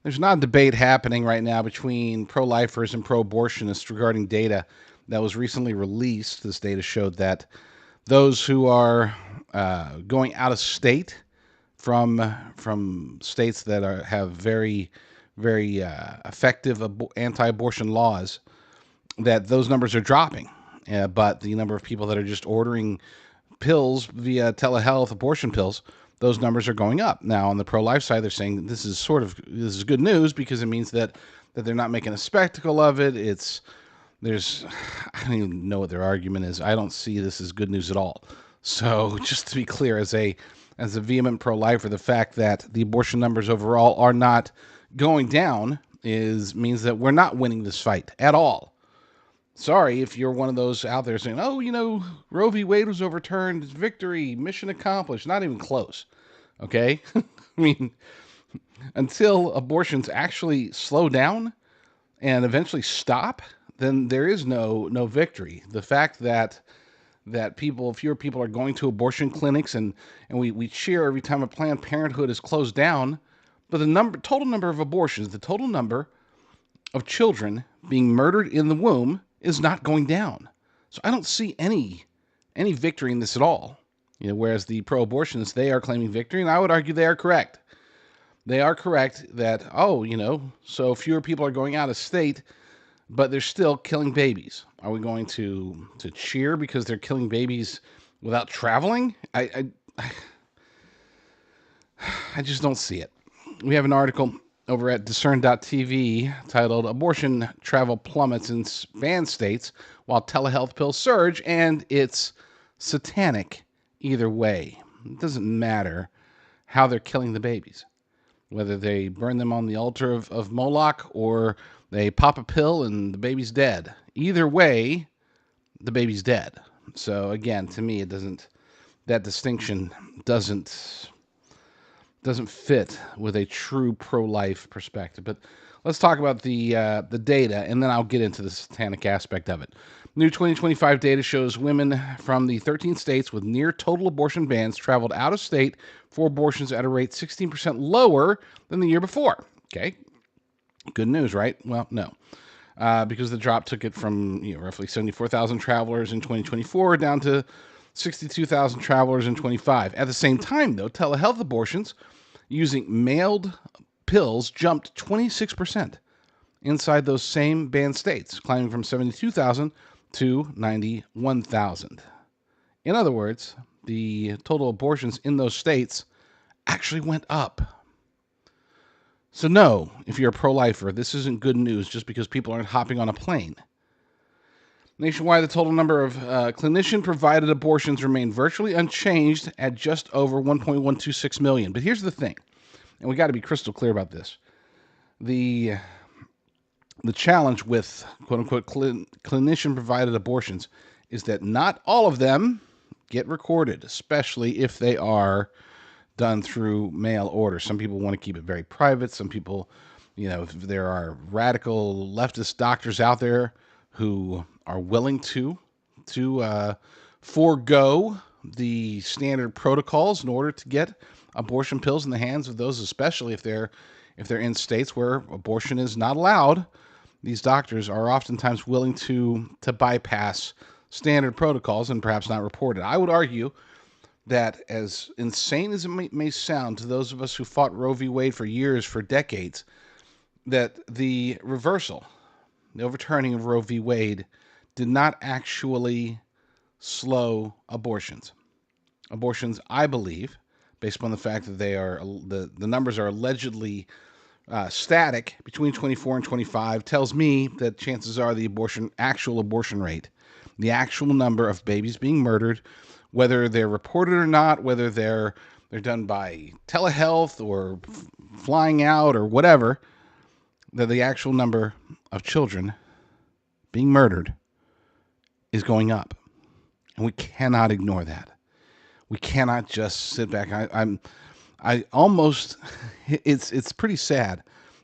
There's not a debate happening right now between pro-lifers and pro-abortionists regarding data that was recently released. This data showed that those who are going out of state from states that have very effective anti-abortion laws, that those numbers are dropping. But the number of people that are just ordering pills via telehealth, abortion pills, those numbers are going up. Now, on the pro-life side, they're saying this is good news because it means that they're not making a spectacle of it. There's I don't even know what their argument is. I don't see this as good news at all. So, just to be clear, as a vehement pro-lifer, the fact that the abortion numbers overall are not going down means that we're not winning this fight at all. Sorry if you're one of those out there saying, "Oh, Roe v. Wade was overturned. It's victory, mission accomplished." Not even close. Okay, I mean, until abortions actually slow down and eventually stop, then there is no victory. The fact that fewer people are going to abortion clinics, and we cheer every time a Planned Parenthood is closed down, but the total number of abortions, the total number of children being murdered in the womb is not going down. So I don't see any victory in this at all. Whereas the pro-abortionists, they are claiming victory, and I would argue they are correct. They are correct that, so fewer people are going out of state, but they're still killing babies. Are we going to cheer because they're killing babies without traveling? I just don't see it. We have an article over at discern.tv titled "Abortion Travel Plummets in Banned States While Telehealth Pills Surge," and it's satanic either way. It doesn't matter how they're killing the babies, whether they burn them on the altar of Moloch or they pop a pill and the baby's dead. Either way, the baby's dead. So again, to me, that distinction doesn't fit with a true pro-life perspective. But let's talk about the data, and then I'll get into the satanic aspect of it. New 2025 data shows women from the 13 states with near total abortion bans traveled out of state for abortions at a rate 16% lower than the year before. Okay, good news, right? Well, no. Because the drop took it from roughly 74,000 travelers in 2024 down to 62,000 travelers in 25. At the same time, though, telehealth abortions using mailed pills jumped 26% inside those same banned states, climbing from 72,000 to 91,000. In other words, the total abortions in those states actually went up. So no, if you're a pro-lifer, this isn't good news just because people aren't hopping on a plane. Nationwide, the total number of clinician-provided abortions remained virtually unchanged at just over 1.126 million. But here's the thing, and we got to be crystal clear about this. The challenge with quote-unquote clinician-provided abortions is that not all of them get recorded, especially if they are done through mail order. Some people want to keep it very private. Some people, if there are radical leftist doctors out there who are willing to forego the standard protocols in order to get abortion pills in the hands of those, especially if they're in states where abortion is not allowed. These doctors are oftentimes willing to bypass standard protocols and perhaps not report it. I would argue that, as insane as it may sound to those of us who fought Roe v. Wade for years, for decades, that the overturning of Roe v. Wade did not actually slow abortions. Abortions, I believe, based upon the fact that the numbers are allegedly static between 24 and 25, tells me that chances are the actual abortion rate, the actual number of babies being murdered, whether they're reported or not, whether they're done by telehealth or flying out or whatever, that the actual number of children being murdered is going up. And we cannot ignore that. We cannot just sit back. I almost, it's pretty sad,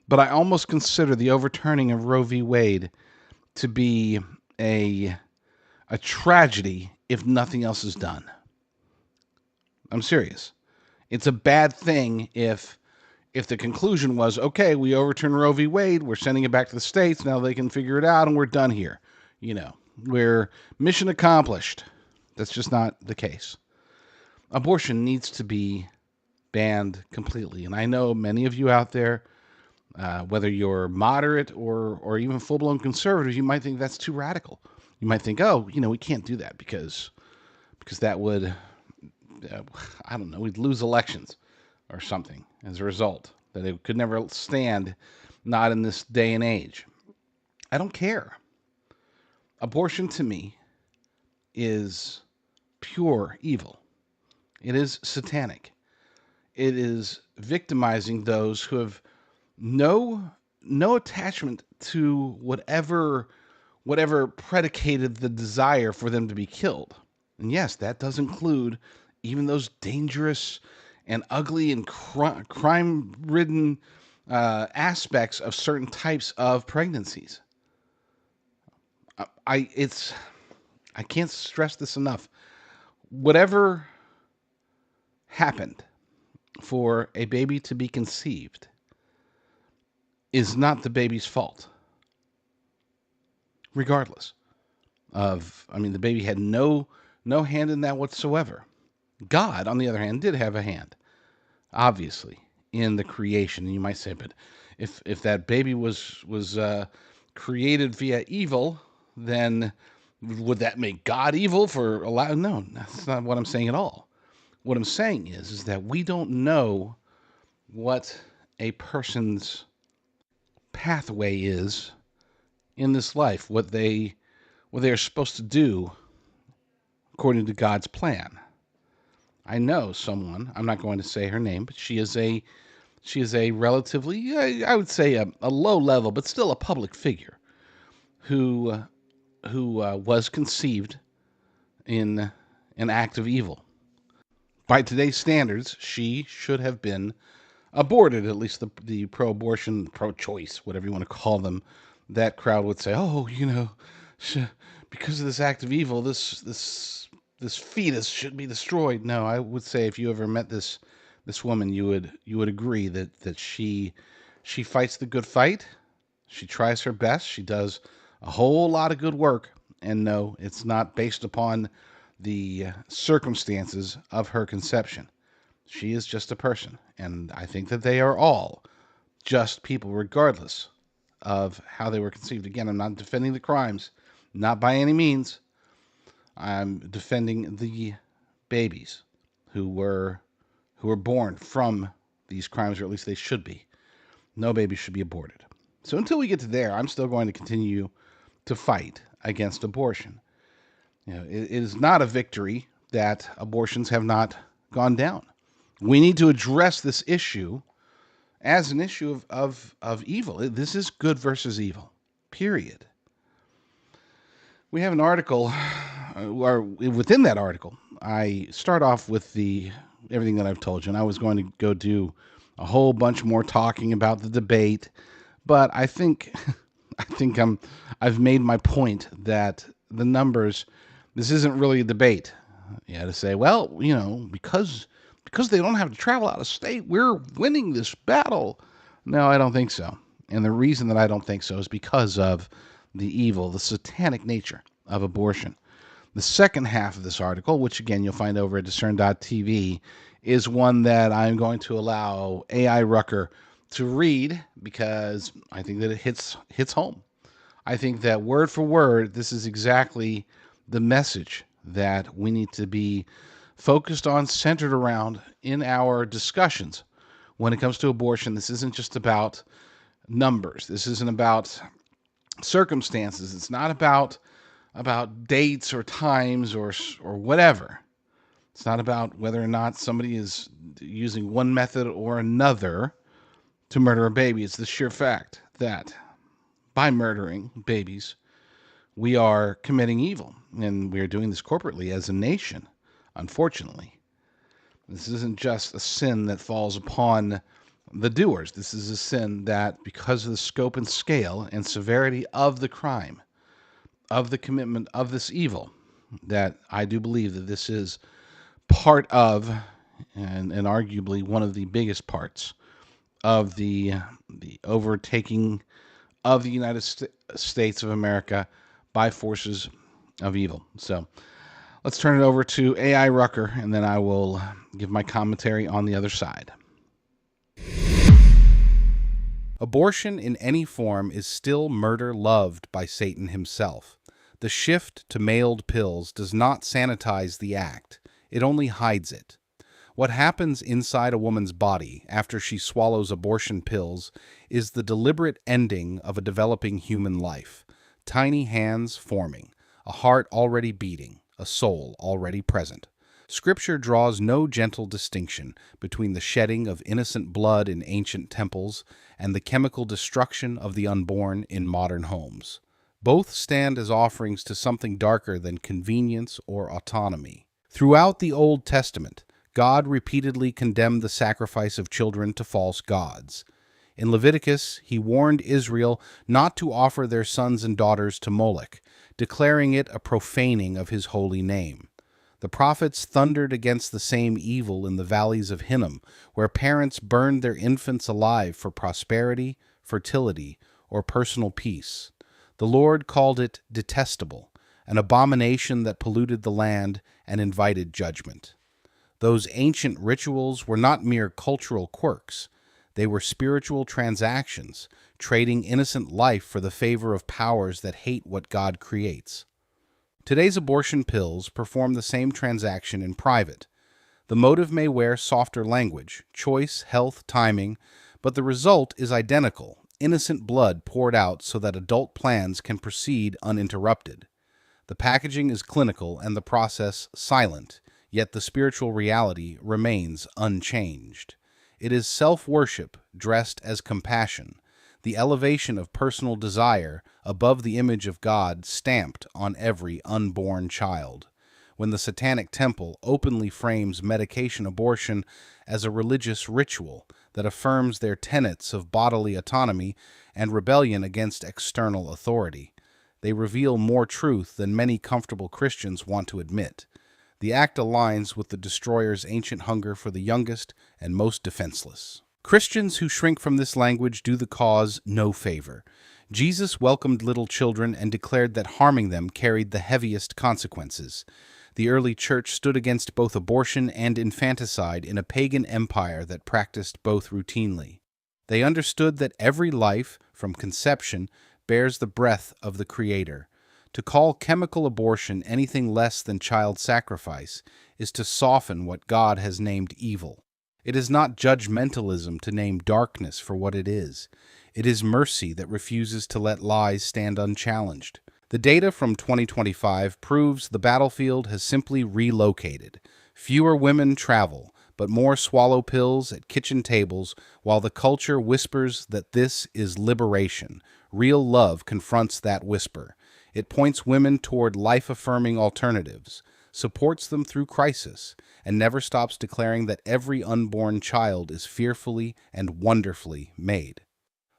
but I almost consider the overturning of Roe v. Wade to be a tragedy if nothing else is done. I'm serious. It's a bad thing if if the conclusion was, okay, we overturn Roe v. Wade, we're sending it back to the states, now they can figure it out and we're done here. We're mission accomplished. That's just not the case. Abortion needs to be banned completely. And I know many of you out there, whether you're moderate or even full-blown conservative, you might think that's too radical. You might think, oh, we can't do that because that would, I don't know, we'd lose elections or something as a result, that it could never stand, not in this day and age. I don't care. Abortion to me is pure evil. It is satanic. It is victimizing those who have no attachment to whatever predicated the desire for them to be killed. And yes, that does include even those dangerous and ugly and crime-ridden aspects of certain types of pregnancies. I can't stress this enough. Whatever happened for a baby to be conceived is not the baby's fault. Regardless of, the baby had no hand in that whatsoever. God, on the other hand, did have a hand, obviously, in the creation. And you might say, but if that baby was created via evil, then would that make God evil for allowing? No, that's not what I'm saying at all. What I'm saying is that we don't know what a person's pathway is in this life, what they are supposed to do according to God's plan. I know someone, I'm not going to say her name, but she is a relatively, I would say a low level, but still a public figure who was conceived in an act of evil. By today's standards, she should have been aborted. At least the pro-abortion, pro-choice, whatever you want to call them, that crowd would say, "Oh, because of this act of evil, this fetus should be destroyed." No, I would say if you ever met this woman, you would agree that she fights the good fight. She tries her best. She does a whole lot of good work. And no, it's not based upon the circumstances of her conception. She is just a person. And I think that they are all just people, regardless of how they were conceived. Again, I'm not defending the crimes, not by any means. I'm defending the babies who were born from these crimes, or at least they should be. No baby should be aborted. So until we get to there, I'm still going to continue to fight against abortion. It is not a victory that abortions have not gone down. We need to address this issue as an issue of evil. This is good versus evil, period. We have an article, or within that article, I start off with everything that I've told you, and I was going to go do a whole bunch more talking about the debate, but I think I've made my point that the numbers, this isn't really a debate. To say, well, because they don't have to travel out of state, we're winning this battle. No, I don't think so. And the reason that I don't think so is because of the evil, the satanic nature of abortion. The second half of this article, which again you'll find over at discern.tv, is one that I'm going to allow AI Rucker to read because I think that it hits home. I think that word for word, this is exactly the message that we need to be focused on, centered around in our discussions when it comes to abortion. This isn't just about numbers. This isn't about circumstances. It's not about dates or times or whatever. It's not about whether or not somebody is using one method or another to murder a baby. It's the sheer fact that by murdering babies, we are committing evil. And we are doing this corporately as a nation, unfortunately. This isn't just a sin that falls upon the doers. This is a sin that, because of the scope and scale and severity of the crime, of the commitment of this evil, that I do believe that this is part of, and arguably one of the biggest parts of the overtaking of the United States of America by forces of evil. So let's turn it over to AI Rucker, and then I will give my commentary on the other side. Abortion in any form is still murder loved by Satan himself. The shift to mailed pills does not sanitize the act, it only hides it. What happens inside a woman's body after she swallows abortion pills is the deliberate ending of a developing human life. Tiny hands forming, a heart already beating, a soul already present. Scripture draws no gentle distinction between the shedding of innocent blood in ancient temples and the chemical destruction of the unborn in modern homes. Both stand as offerings to something darker than convenience or autonomy. Throughout the Old Testament, God repeatedly condemned the sacrifice of children to false gods. In Leviticus, he warned Israel not to offer their sons and daughters to Moloch, declaring it a profaning of his holy name. The prophets thundered against the same evil in the valleys of Hinnom, where parents burned their infants alive for prosperity, fertility, or personal peace. The Lord called it detestable, an abomination that polluted the land and invited judgment. Those ancient rituals were not mere cultural quirks. They were spiritual transactions, trading innocent life for the favor of powers that hate what God creates. Today's abortion pills perform the same transaction in private. The motive may wear softer language, choice, health, timing, but the result is identical, innocent blood poured out so that adult plans can proceed uninterrupted. The packaging is clinical and the process silent, yet the spiritual reality remains unchanged. It is self-worship dressed as compassion, the elevation of personal desire above the image of God stamped on every unborn child. When the Satanic Temple openly frames medication abortion as a religious ritual that affirms their tenets of bodily autonomy and rebellion against external authority, they reveal more truth than many comfortable Christians want to admit. The act aligns with the destroyer's ancient hunger for the youngest and most defenseless. Christians who shrink from this language do the cause no favor. Jesus welcomed little children and declared that harming them carried the heaviest consequences. The early church stood against both abortion and infanticide in a pagan empire that practiced both routinely. They understood that every life, from conception, bears the breath of the Creator. To call chemical abortion anything less than child sacrifice is to soften what God has named evil. It is not judgmentalism to name darkness for what it is. It is mercy that refuses to let lies stand unchallenged. The data from 2025 proves the battlefield has simply relocated. Fewer women travel, but more swallow pills at kitchen tables while the culture whispers that this is liberation. Real love confronts that whisper. It points women toward life-affirming alternatives, supports them through crisis, and never stops declaring that every unborn child is fearfully and wonderfully made.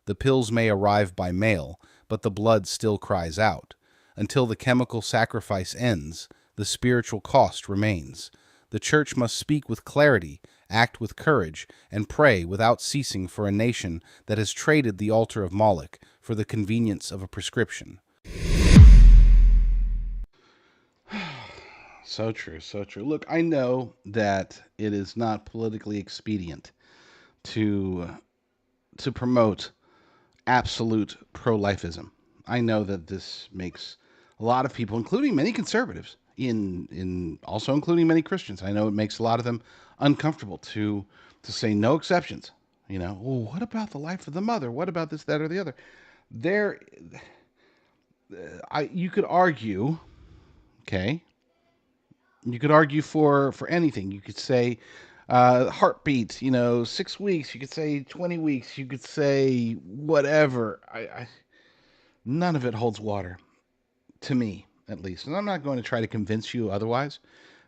The pills may arrive by mail, but the blood still cries out. Until the chemical sacrifice ends, the spiritual cost remains. The church must speak with clarity, act with courage, and pray without ceasing for a nation that has traded the altar of Moloch for the convenience of a prescription. So true, so true. Look, I know that it is not politically expedient to promote absolute pro-lifism. I know that this makes a lot of people, including many conservatives, in also including many Christians. I know it makes a lot of them uncomfortable to say no exceptions. You know, well, what about the life of the mother? What about this, that, or the other? There, you could argue, okay. You could argue for anything. You could say heartbeat, 6 weeks. You could say 20 weeks. You could say whatever. None of it holds water, to me at least. And I'm not going to try to convince you otherwise,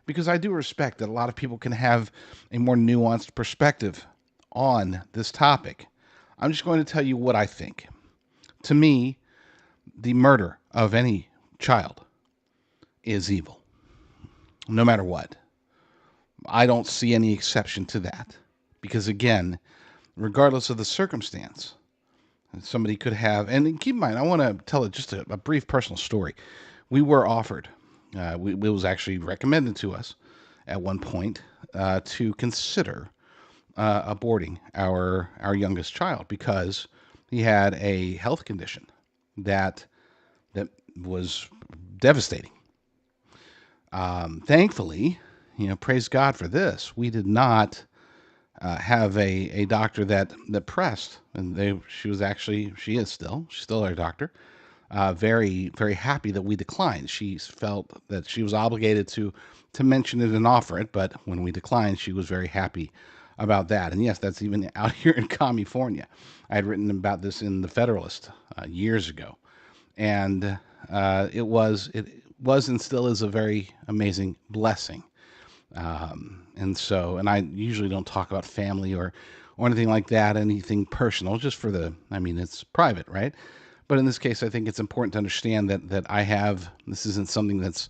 because I do respect that a lot of people can have a more nuanced perspective on this topic. I'm just going to tell you what I think. To me, the murder of any child is evil, no matter what. I don't see any exception to that, because again, regardless of the circumstance. Somebody could have, and keep in mind, I want to tell just a brief personal story. We were offered, it was actually recommended to us at one point to consider aborting our youngest child because he had a health condition that was devastating. Thankfully, praise God for this. We did not have a doctor that pressed, and she is still our doctor. Very, very happy that we declined. She felt that she was obligated to mention it and offer it, but when we declined, she was very happy about that. And yes, that's even out here in California. I had written about this in the Federalist years ago, and it was and still is a very amazing blessing. And I usually don't talk about family or anything like that, anything personal, just it's private, right? But in this case, I think it's important to understand that this isn't something that's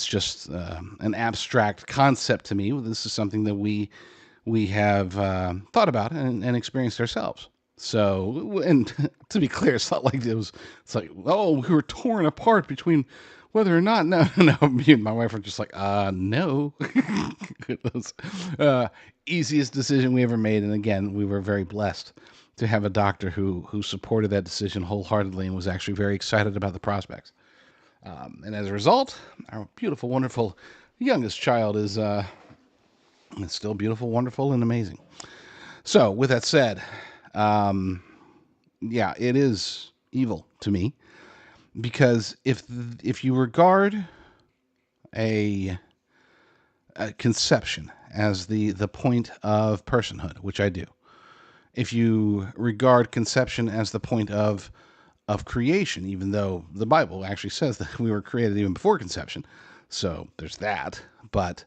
just an abstract concept to me. This is something that we have thought about and experienced ourselves. So, and to be clear, it's not like it's like, oh, we were torn apart between whether or not. No, me and my wife were just like, no. It was easiest decision we ever made. And again, we were very blessed to have a doctor who supported that decision wholeheartedly and was actually very excited about the prospects. And as a result, our beautiful, wonderful youngest child is still beautiful, wonderful, and amazing. So, with that said, it is evil to me because if you regard a conception as the point of personhood, which I do, if you regard conception as the point of creation, even though the Bible actually says that we were created even before conception, so there's that. But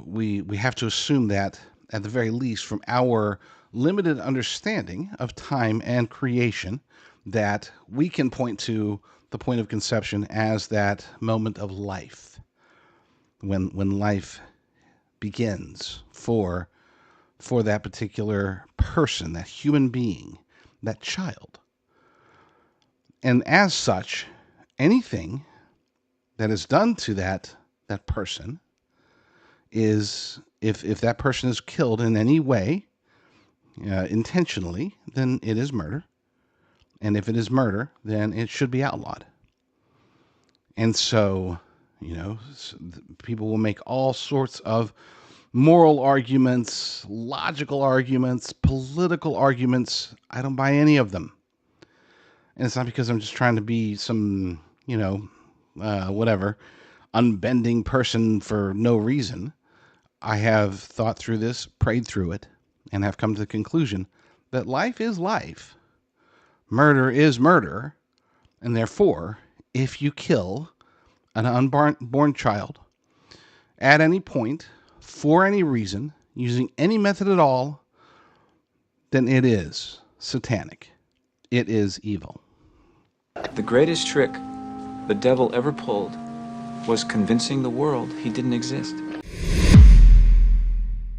we have to assume that at the very least, from our limited understanding of time and creation, that we can point to the point of conception as that moment of life, when life begins for that particular person, that human being, that child. And as such, anything that is done to that person is, if that person is killed in any way, intentionally, then it is murder. And if it is murder, then it should be outlawed. And so, people will make all sorts of moral arguments, logical arguments, political arguments. I don't buy any of them. And it's not because I'm just trying to be some, unbending person for no reason. I have thought through this, prayed through it, and have come to the conclusion that life is life. Murder is murder. And therefore, if you kill an unborn child at any point, for any reason, using any method at all, then it is satanic. It is evil. The greatest trick the devil ever pulled was convincing the world he didn't exist.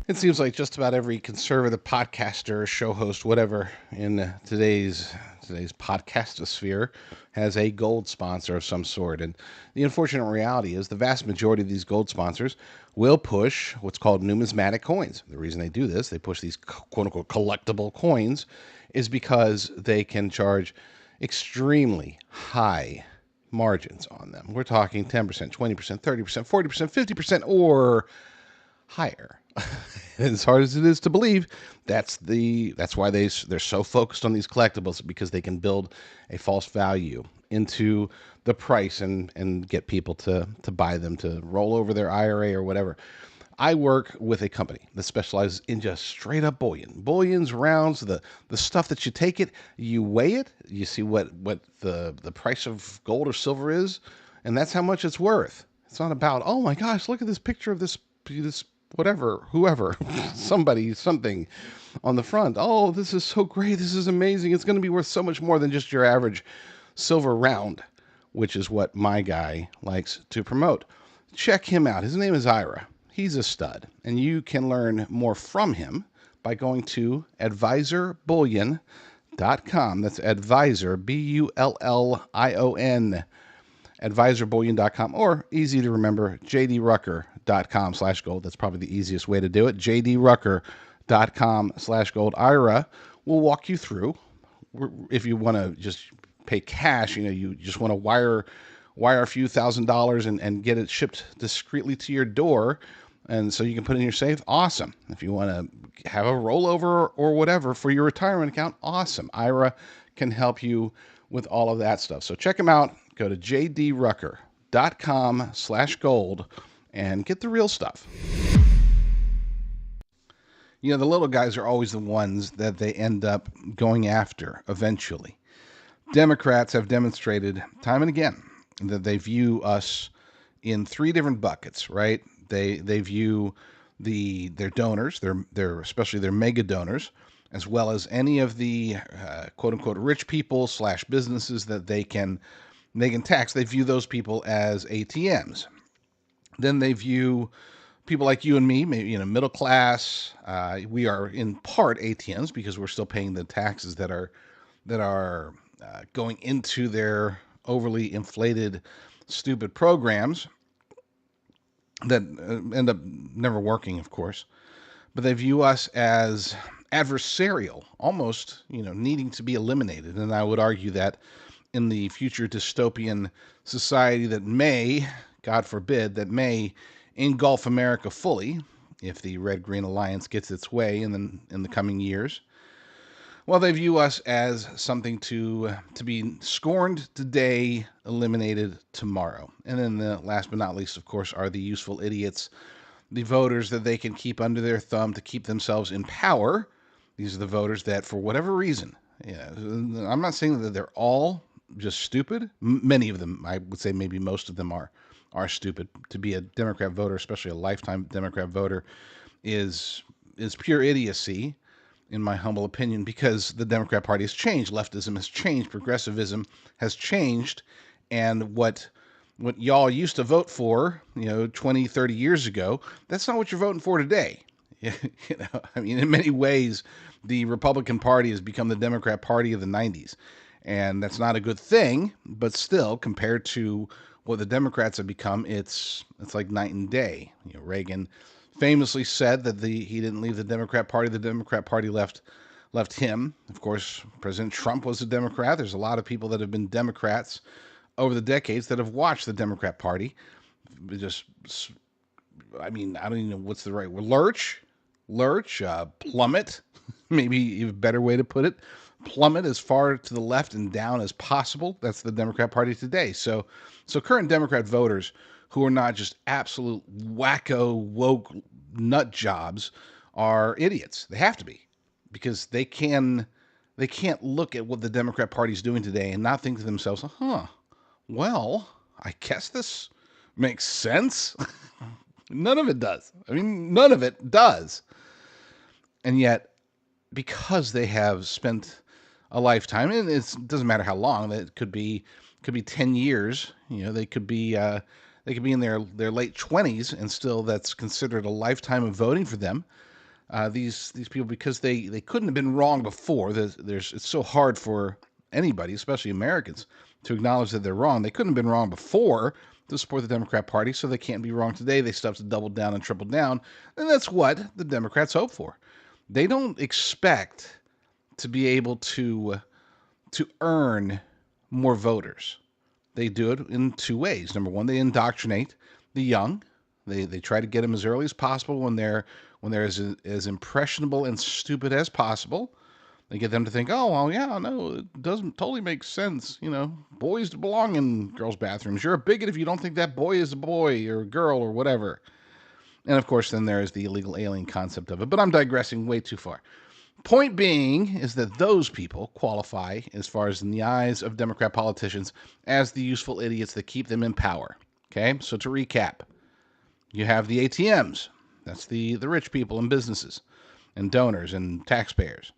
It seems like just about every conservative podcaster, show host, whatever, in today's podcastosphere has a gold sponsor of some sort. And the unfortunate reality is the vast majority of these gold sponsors will push what's called numismatic coins. The reason they do this, they push these quote-unquote collectible coins, is because they can charge extremely high margins on them. We're talking 10%, 20%, 30%, 40%, 50%, or higher. As hard as it is to believe, that's why they're so focused on these collectibles, because they can build a false value into the price and get people to buy them, to roll over their IRA or whatever. I work with a company that specializes in just straight up bullions, rounds, the stuff that you take it, you weigh it, you see what the price of gold or silver is, and that's how much it's worth. It's not about, oh my gosh, look at this picture of this whatever, whoever, somebody, something on the front. Oh, this is so great. This is amazing. It's going to be worth so much more than just your average silver round, which is what my guy likes to promote. Check him out. His name is Ira. He's a stud, and you can learn more from him by going to advisorbullion.com. That's advisor, Bullion, advisorbullion.com, or easy to remember, jdrucker.com/gold. That's probably the easiest way to do it. jdrucker.com/gold. Ira will walk you through. If you want to just pay cash, you just want to wire a few $1,000s and get it shipped discreetly to your door, and so you can put it in your safe, awesome. If you want to have a rollover or whatever for your retirement account, awesome. Ira can help you with all of that stuff. So check them out. Go to jdrucker.com/gold and get the real stuff. The little guys are always the ones that they end up going after eventually. Democrats have demonstrated time and again that they view us in three different buckets, right? They view their donors, their especially their mega donors, as well as any of the quote unquote rich people / businesses that they can tax. They view those people as ATMs. Then they view people like you and me, maybe middle class. We are in part ATMs because we're still paying the taxes that are going into their overly inflated, stupid programs that end up never working, of course. But they view us as adversarial, almost needing to be eliminated. And I would argue that in the future dystopian society that may, God forbid, that may engulf America fully, if the Red-Green Alliance gets its way in the coming years, well, they view us as something to be scorned today, eliminated tomorrow. And then the last but not least, of course, are the useful idiots, the voters that they can keep under their thumb to keep themselves in power. These are the voters that, for whatever reason, I'm not saying that they're all just stupid. Many of them, I would say maybe most of them are stupid. To be a Democrat voter, especially a lifetime Democrat voter, is pure idiocy, in my humble opinion, because the Democrat Party has changed. Leftism has changed. Progressivism has changed. And what y'all used to vote for, 20, 30 years ago, that's not what you're voting for today. In many ways, the Republican Party has become the Democrat Party of the 90s. And that's not a good thing, but still, compared to what the Democrats have become, it's like night and day. Reagan famously said that he didn't leave the Democrat Party. The Democrat Party left him. Of course, President Trump was a Democrat. There's a lot of people that have been Democrats over the decades that have watched the Democrat Party I don't even know what's the right word. Lurch, plummet, maybe a better way to put it. Plummet as far to the left and down as possible. That's the Democrat Party today. So current Democrat voters who are not just absolute wacko, woke nut jobs are idiots. They have to be, because they can't look at what the Democrat Party is doing today and not think to themselves, well, I guess this makes sense. None of it does. None of it does. And yet, because they have spent a lifetime, and it doesn't matter how long, it could be 10 years, they could be in their late 20s, and still that's considered a lifetime of voting for them. These people, because they couldn't have been wrong before. It's so hard for anybody, especially Americans, to acknowledge that they're wrong. They couldn't have been wrong before to support the Democrat Party, so they can't be wrong today. They still have to double down and triple down, and that's what the Democrats hope for. They don't expect to be able to earn more voters. They do it in two ways. Number one, they indoctrinate the young. They try to get them as early as possible when they're as impressionable and stupid as possible. They get them to think, oh, well, yeah, no, it doesn't totally make sense. Boys belong in girls' bathrooms. You're a bigot if you don't think that boy is a boy or a girl or whatever. And of course, then there's the illegal alien concept of it. But I'm digressing way too far. Point being is that those people qualify, as far as in the eyes of Democrat politicians, as the useful idiots that keep them in power. Okay, so to recap, you have the ATMs. That's the rich people and businesses and donors and taxpayers.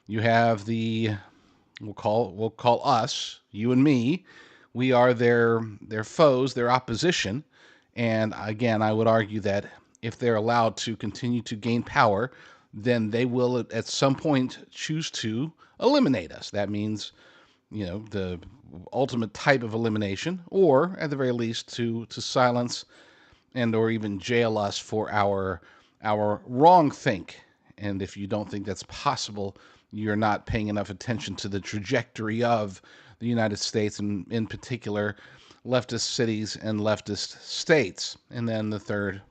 You have we'll call us, you and me, we are their foes, their opposition. And again, I would argue that if they're allowed to continue to gain power, then they will at some point choose to eliminate us. That means, the ultimate type of elimination, or at the very least to silence and or even jail us for our wrong think. And if you don't think that's possible, you're not paying enough attention to the trajectory of the United States, and in particular leftist cities and leftist states. And then the third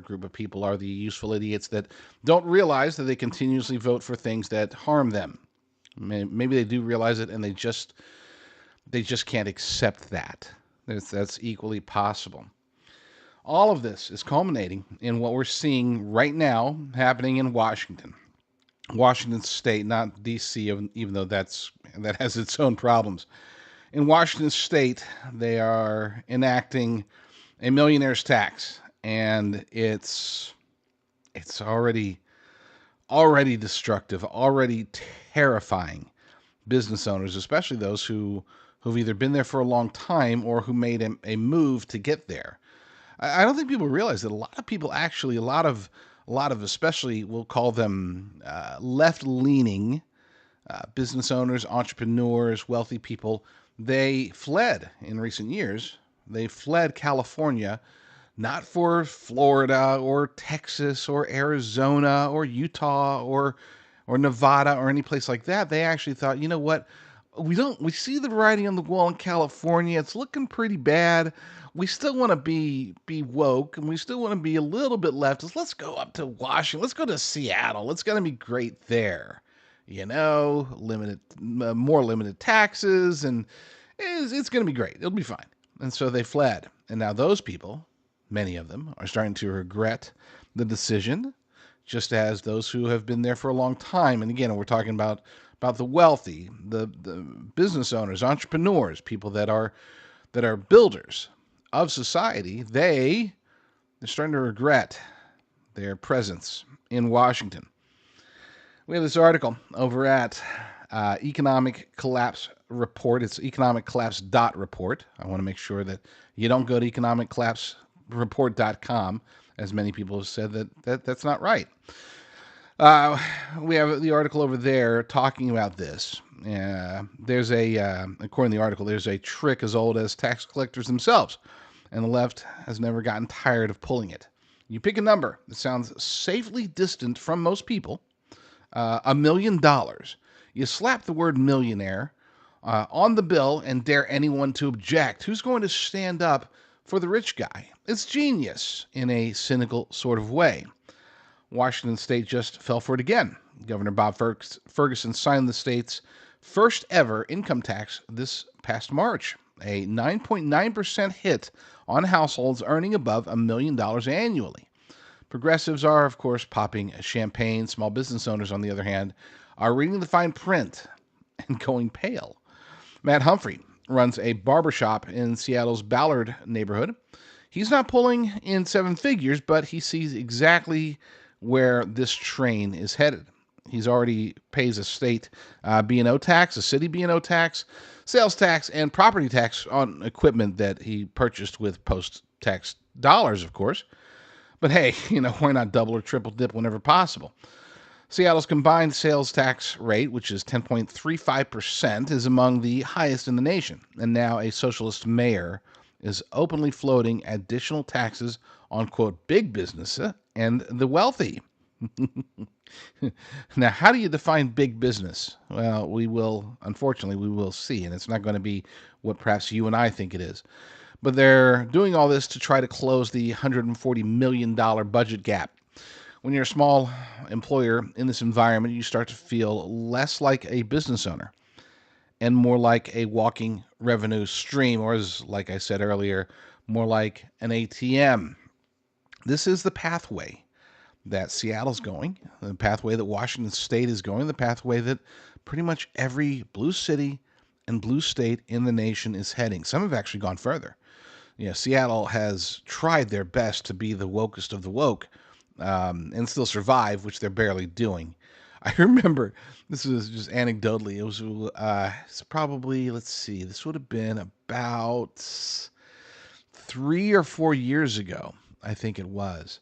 group of people are the useful idiots that don't realize that they continuously vote for things that harm them. Maybe they do realize it, and they just can't accept that. That's equally possible. All of this is culminating in what we're seeing right now happening in Washington State, not D.C., even though that has its own problems. In Washington State, they are enacting a millionaire's tax, and it's already destructive, already terrifying business owners, especially those who've either been there for a long time or who made a move to get there. I don't think people realize that a lot of people actually, a lot of especially, we'll call them left-leaning business owners, entrepreneurs, wealthy people, they fled in recent years. They fled California, not for Florida or Texas or Arizona or Utah or Nevada or any place like that. They actually thought, you know what? We see the writing on the wall in California. It's looking pretty bad. We still want to be woke, and we still want to be a little bit leftist. Let's go up to Washington. Let's go to Seattle. It's going to be great there. More limited taxes, and it's going to be great. It'll be fine. And so they fled. And now those people, many of them, are starting to regret the decision, just as those who have been there for a long time. And again, we're talking about the wealthy, the business owners, entrepreneurs, people that are builders of society. They're starting to regret their presence in Washington. We have this article over at Economic Collapse Report. It's economiccollapse.report. I want to make sure that you don't go to economiccollapsereport.com, as many people have said that's not right. We have the article over there talking about this. There's according to the article, there's a trick as old as tax collectors themselves, and the left has never gotten tired of pulling it. You pick a number that sounds safely distant from most people, $1 million. You slap the word millionaire on the bill and dare anyone to object. Who's going to stand up for the rich guy? It's genius in a cynical sort of way. Washington State just fell for it again. Governor Bob Ferguson signed the state's first ever income tax this past March, a 9.9% hit on households earning above $1 million annually. Progressives are, of course, popping champagne. Small business owners, on the other hand, are reading the fine print and going pale. Matt Humphrey runs a barbershop in Seattle's Ballard neighborhood. He's not pulling in seven figures, but he sees exactly where this train is headed. He's already pays a state B&O tax, a city B&O tax, sales tax, and property tax on equipment that he purchased with post-tax dollars, of course. But hey, why not double or triple dip whenever possible? Seattle's combined sales tax rate, which is 10.35%, is among the highest in the nation. And now a socialist mayor is openly floating additional taxes on, quote, big business and the wealthy. Now, how do you define big business? Well, unfortunately, we will see. And it's not going to be what perhaps you and I think it is. But they're doing all this to try to close the $140 million budget gap. When you're a small employer in this environment, you start to feel less like a business owner and more like a walking revenue stream, or as, like I said earlier, more like an ATM. This is the pathway that Seattle's going, the pathway that Washington State is going, the pathway that pretty much every blue city and blue state in the nation is heading. Some have actually gone further. Seattle has tried their best to be the wokest of the woke and still survive, which they're barely doing. I remember, this was just anecdotally, it was it's probably, let's see, this would have been about 3 or 4 years ago, I think it was.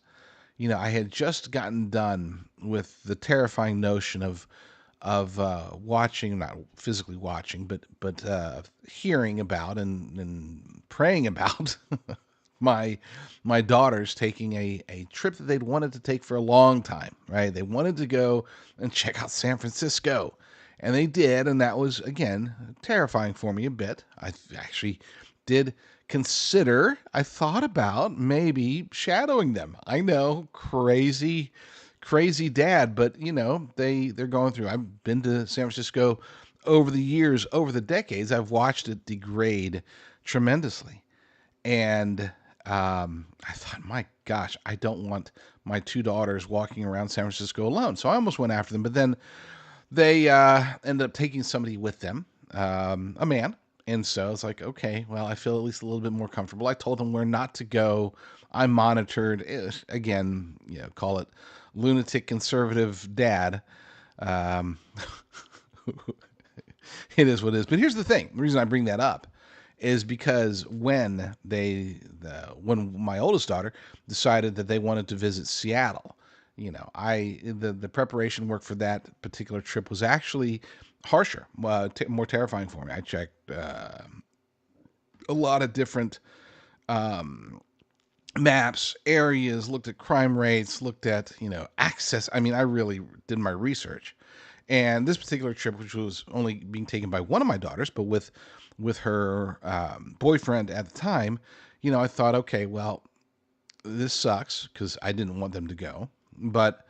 I had just gotten done with the terrifying notion of watching, not physically watching, but hearing about and praying about my my daughters taking a trip that they'd wanted to take for a long time, right? They wanted to go and check out San Francisco. And they did, and that was again terrifying for me a bit. I actually did consider, I thought about maybe shadowing them. I know, crazy dad, but they're going through. I've been to San Francisco over the years, over the decades. I've watched it degrade tremendously. And I thought, my gosh, I don't want my two daughters walking around San Francisco alone. So I almost went after them, but then they ended up taking somebody with them, a man. And so it's like, okay, well, I feel at least a little bit more comfortable. I told them where not to go. I monitored. Again, call it lunatic conservative dad. Um, it is what it is. But here's the thing. The reason I bring that up is because when my oldest daughter decided that they wanted to visit Seattle, the preparation work for that particular trip was actually harsher, more terrifying for me. I checked a lot of different maps, areas, looked at crime rates, looked at access. I mean, I really did my research. And this particular trip, which was only being taken by one of my daughters, but with her boyfriend at the time, I thought, okay, well, this sucks because I didn't want them to go, but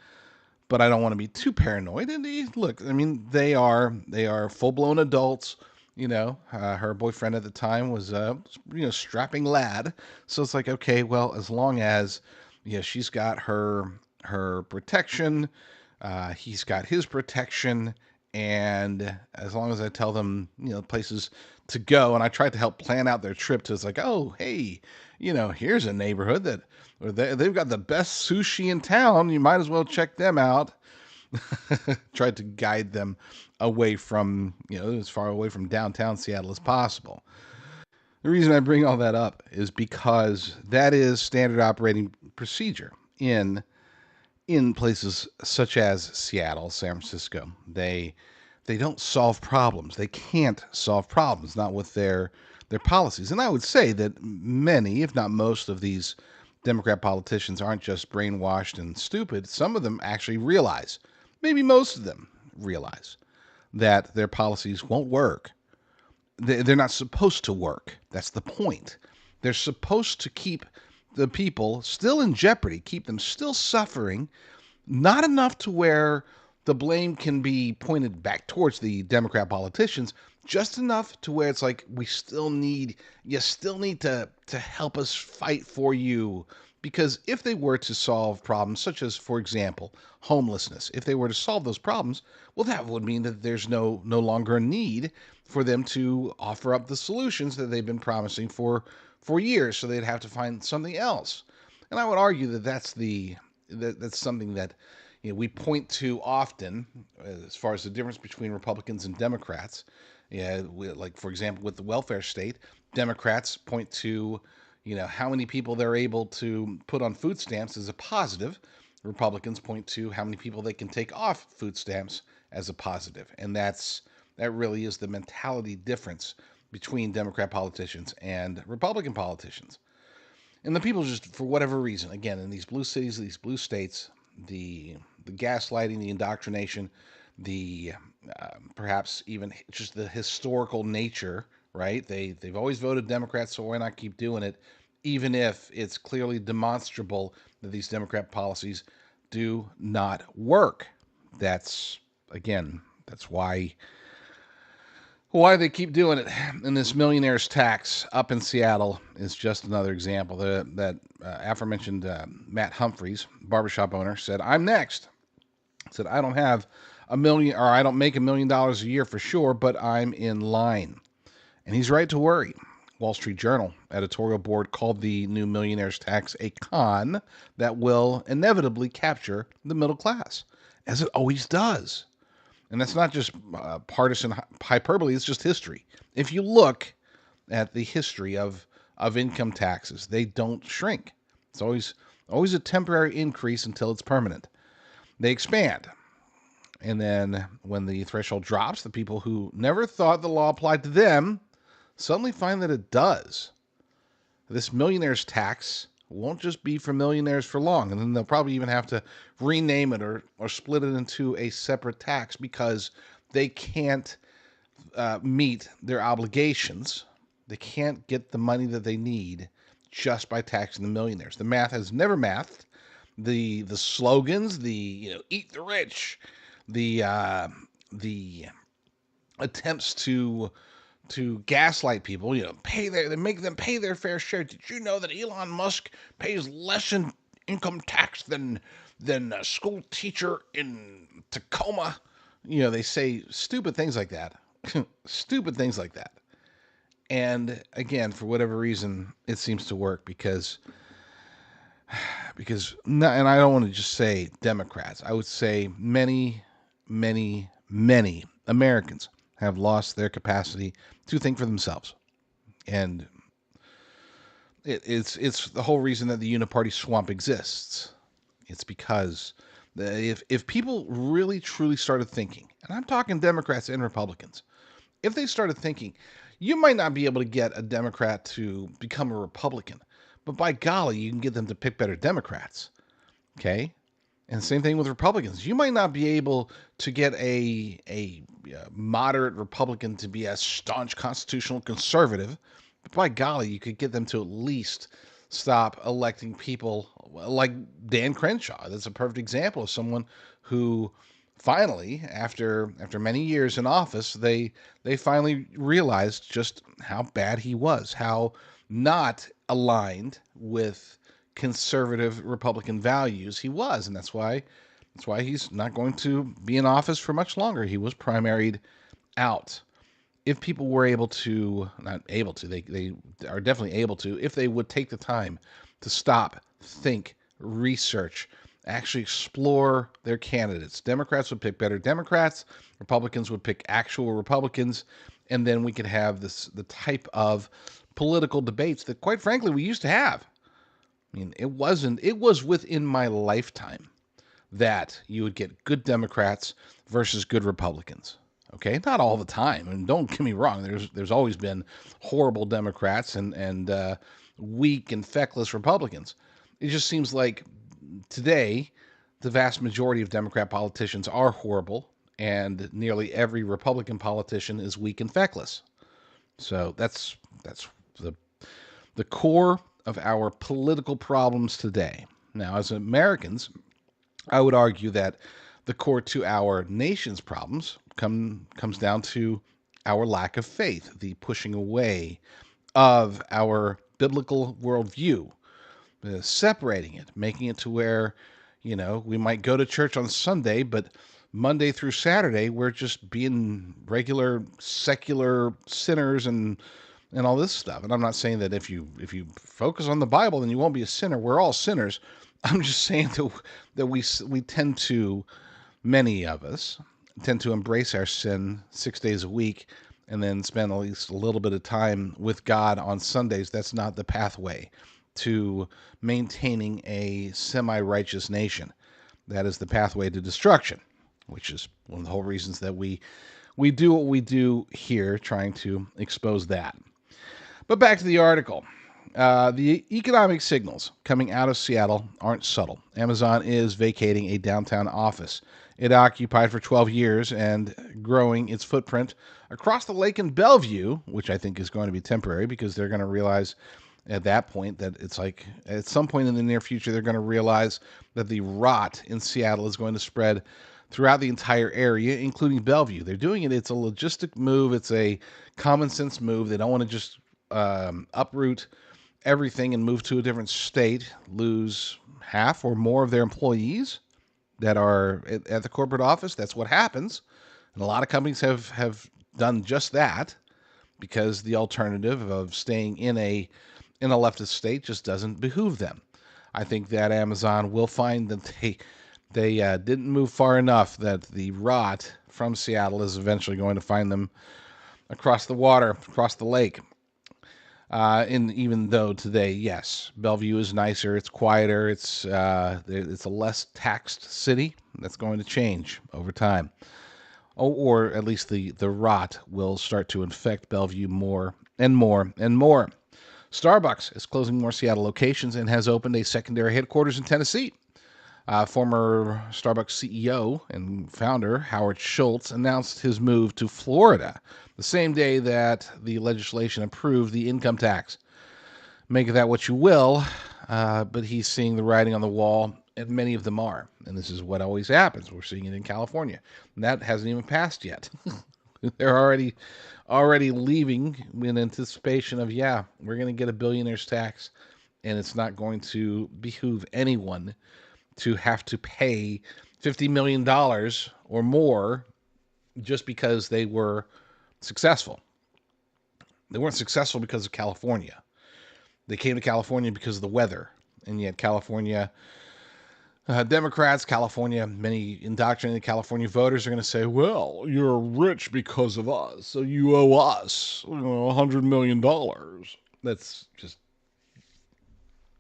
I don't want to be too paranoid. And look, I mean, they are full blown adults. Her boyfriend at the time was strapping lad. So it's like, okay, well, as long as she's got her protection, he's got his protection, and as long as I tell them places to go, and I tried to help plan out their trip to, it's like, oh hey, here's a neighborhood that or they've got the best sushi in town. You might as well check them out. Tried to guide them away from, as far away from downtown Seattle as possible. The reason I bring all that up is because that is standard operating procedure in places such as Seattle, San Francisco. They don't solve problems. They can't solve problems, not with their policies. And I would say that many, if not most, of these Democrat politicians aren't just brainwashed and stupid. Some of them actually realize, maybe most of them realize, that their policies won't work. They're not supposed to work. That's the point. They're supposed to keep the people still in jeopardy, keep them still suffering, not enough to where the blame can be pointed back towards the Democrat politicians, just enough to where it's like you still need to help us fight for you. Because if they were to solve problems such as, for example, homelessness, if they were to solve those problems, well, that would mean that there's no longer a need for them to offer up the solutions that they've been promising for years. So they'd have to find something else. And I would argue that that's something that we point to often as far as the difference between Republicans and Democrats. Yeah, like for example, with the welfare state, Democrats point to how many people they're able to put on food stamps as a positive. Republicans point to how many people they can take off food stamps as a positive, and that really is the mentality difference between Democrat politicians and Republican politicians. And the people just, for whatever reason, again, in these blue cities, these blue states, the gaslighting, the indoctrination, the perhaps even just the historical nature, right? They've always voted Democrats, so why not keep doing it, even if it's clearly demonstrable that these Democrat policies do not work. That's again, that's why they keep doing it. And this millionaire's tax up in Seattle is just another example. That aforementioned Matt Humphreys, barbershop owner, said, "I'm next." Said, "I don't have a million, or I don't make $1 million a year for sure, but I'm in line." And he's right to worry. Wall Street Journal editorial board called the new millionaire's tax a con that will inevitably capture the middle class, as it always does. And that's not just partisan hyperbole, it's just history. If you look at the history of income taxes, they don't shrink. It's always Always a temporary increase until it's permanent. They expand. And then when the threshold drops, the people who never thought the law applied to them suddenly find that it does. This millionaire's tax won't just be for millionaires for long. And then they'll probably even have to rename it or split it into a separate tax because they can't meet their obligations. They can't get the money that they need just by taxing the millionaires. The math has never mathed. The slogans, the eat the rich, the attempts to gaslight people, they make them pay their fair share. Did you know that Elon Musk pays less in income tax than a school teacher in Tacoma? They say stupid things like that. Stupid things like that. And again, for whatever reason, it seems to work because and I don't want to just say Democrats. I would say many, many, many Americans have lost their capacity to think for themselves. And it's the whole reason that the uniparty swamp exists. It's because if people really truly started thinking, and I'm talking Democrats and Republicans, if they started thinking, you might not be able to get a Democrat to become a Republican, but by golly, you can get them to pick better Democrats. Okay? And same thing with Republicans. You might not be able to get a moderate Republican to be a staunch constitutional conservative, but by golly, you could get them to at least stop electing people like Dan Crenshaw. That's a perfect example of someone who finally, after many years in office, they finally realized just how bad he was, how not aligned with conservative Republican values he was, and that's why he's not going to be in office for much longer. He was primaried out. If people were able to, not able to, they are definitely able to, if they would take the time to stop, think, research, actually explore their candidates. Democrats would pick better Democrats, Republicans would pick actual Republicans, and then we could have the type of political debates that, quite frankly, we used to have. I mean, it was within my lifetime that you would get good Democrats versus good Republicans. Okay, not all the time, and don't get me wrong. There's always been horrible Democrats and weak and feckless Republicans. It just seems like today the vast majority of Democrat politicians are horrible, and nearly every Republican politician is weak and feckless. So that's the core of our political problems today. Now, as Americans, I would argue that the core to our nation's problems comes down to our lack of faith, the pushing away of our biblical worldview, separating it, making it to where, we might go to church on Sunday, but Monday through Saturday, we're just being regular secular sinners and all this stuff. And I'm not saying that if you focus on the Bible, then you won't be a sinner. We're all sinners. I'm just saying that we tend to, many of us, tend to embrace our sin 6 days a week and then spend at least a little bit of time with God on Sundays. That's not the pathway to maintaining a semi-righteous nation. That is the pathway to destruction, which is one of the whole reasons that we do what we do here, trying to expose that. But back to the article. The economic signals coming out of Seattle aren't subtle. Amazon is vacating a downtown office it occupied for 12 years and growing its footprint across the lake in Bellevue, which I think is going to be temporary because they're going to realize at that point that it's like at some point in the near future, they're going to realize that the rot in Seattle is going to spread throughout the entire area, including Bellevue. They're doing it. It's a logistic move. It's a common sense move. They don't want to just uproot everything and move to a different state, lose half or more of their employees that are at the corporate office. That's what happens. And a lot of companies have done just that because the alternative of staying in a leftist state just doesn't behoove them. I think that Amazon will find that they didn't move far enough, that the rot from Seattle is eventually going to find them across the water, across the lake. And even though today, yes, Bellevue is nicer, it's quieter, it's a less taxed city. That's going to change over time. Or at least the rot will start to infect Bellevue more and more and more. Starbucks is closing more Seattle locations and has opened a secondary headquarters in Tennessee. Former Starbucks CEO and founder Howard Schultz announced his move to Florida the same day that the legislation approved the income tax. Make of that what you will, but he's seeing the writing on the wall, and many of them are. And this is what always happens. We're seeing it in California. And that hasn't even passed yet. They're already leaving in anticipation of, yeah, we're going to get a billionaire's tax, and it's not going to behoove anyone to have to pay $50 million or more just because they were successful. They weren't successful because of California. They came to California because of the weather. And yet California Democrats, California, many indoctrinated California voters are going to say, well, you're rich because of us, so you owe us $100 million. That's just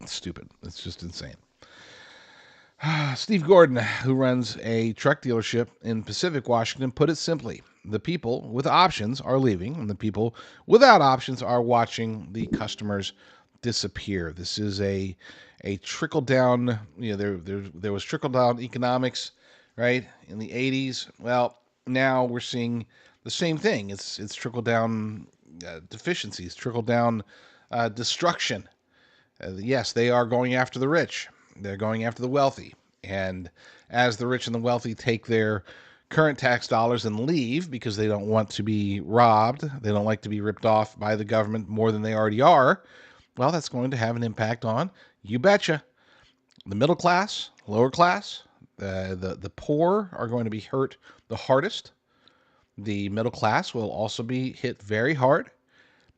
stupid. It's just insane. Steve Gordon, who runs a truck dealership in Pacific, Washington, put it simply. The people with options are leaving, and the people without options are watching the customers disappear. This is a trickle down. There was trickle down economics, right, in the 80s. Well, now we're seeing the same thing. It's trickle down deficiencies, trickle down destruction. Yes, they are going after the rich. They're going after the wealthy. And as the rich and the wealthy take their current tax dollars and leave because they don't want to be robbed, they don't like to be ripped off by the government more than they already are, well, that's going to have an impact on, you betcha, the middle class, lower class. The poor are going to be hurt the hardest. The middle class will also be hit very hard.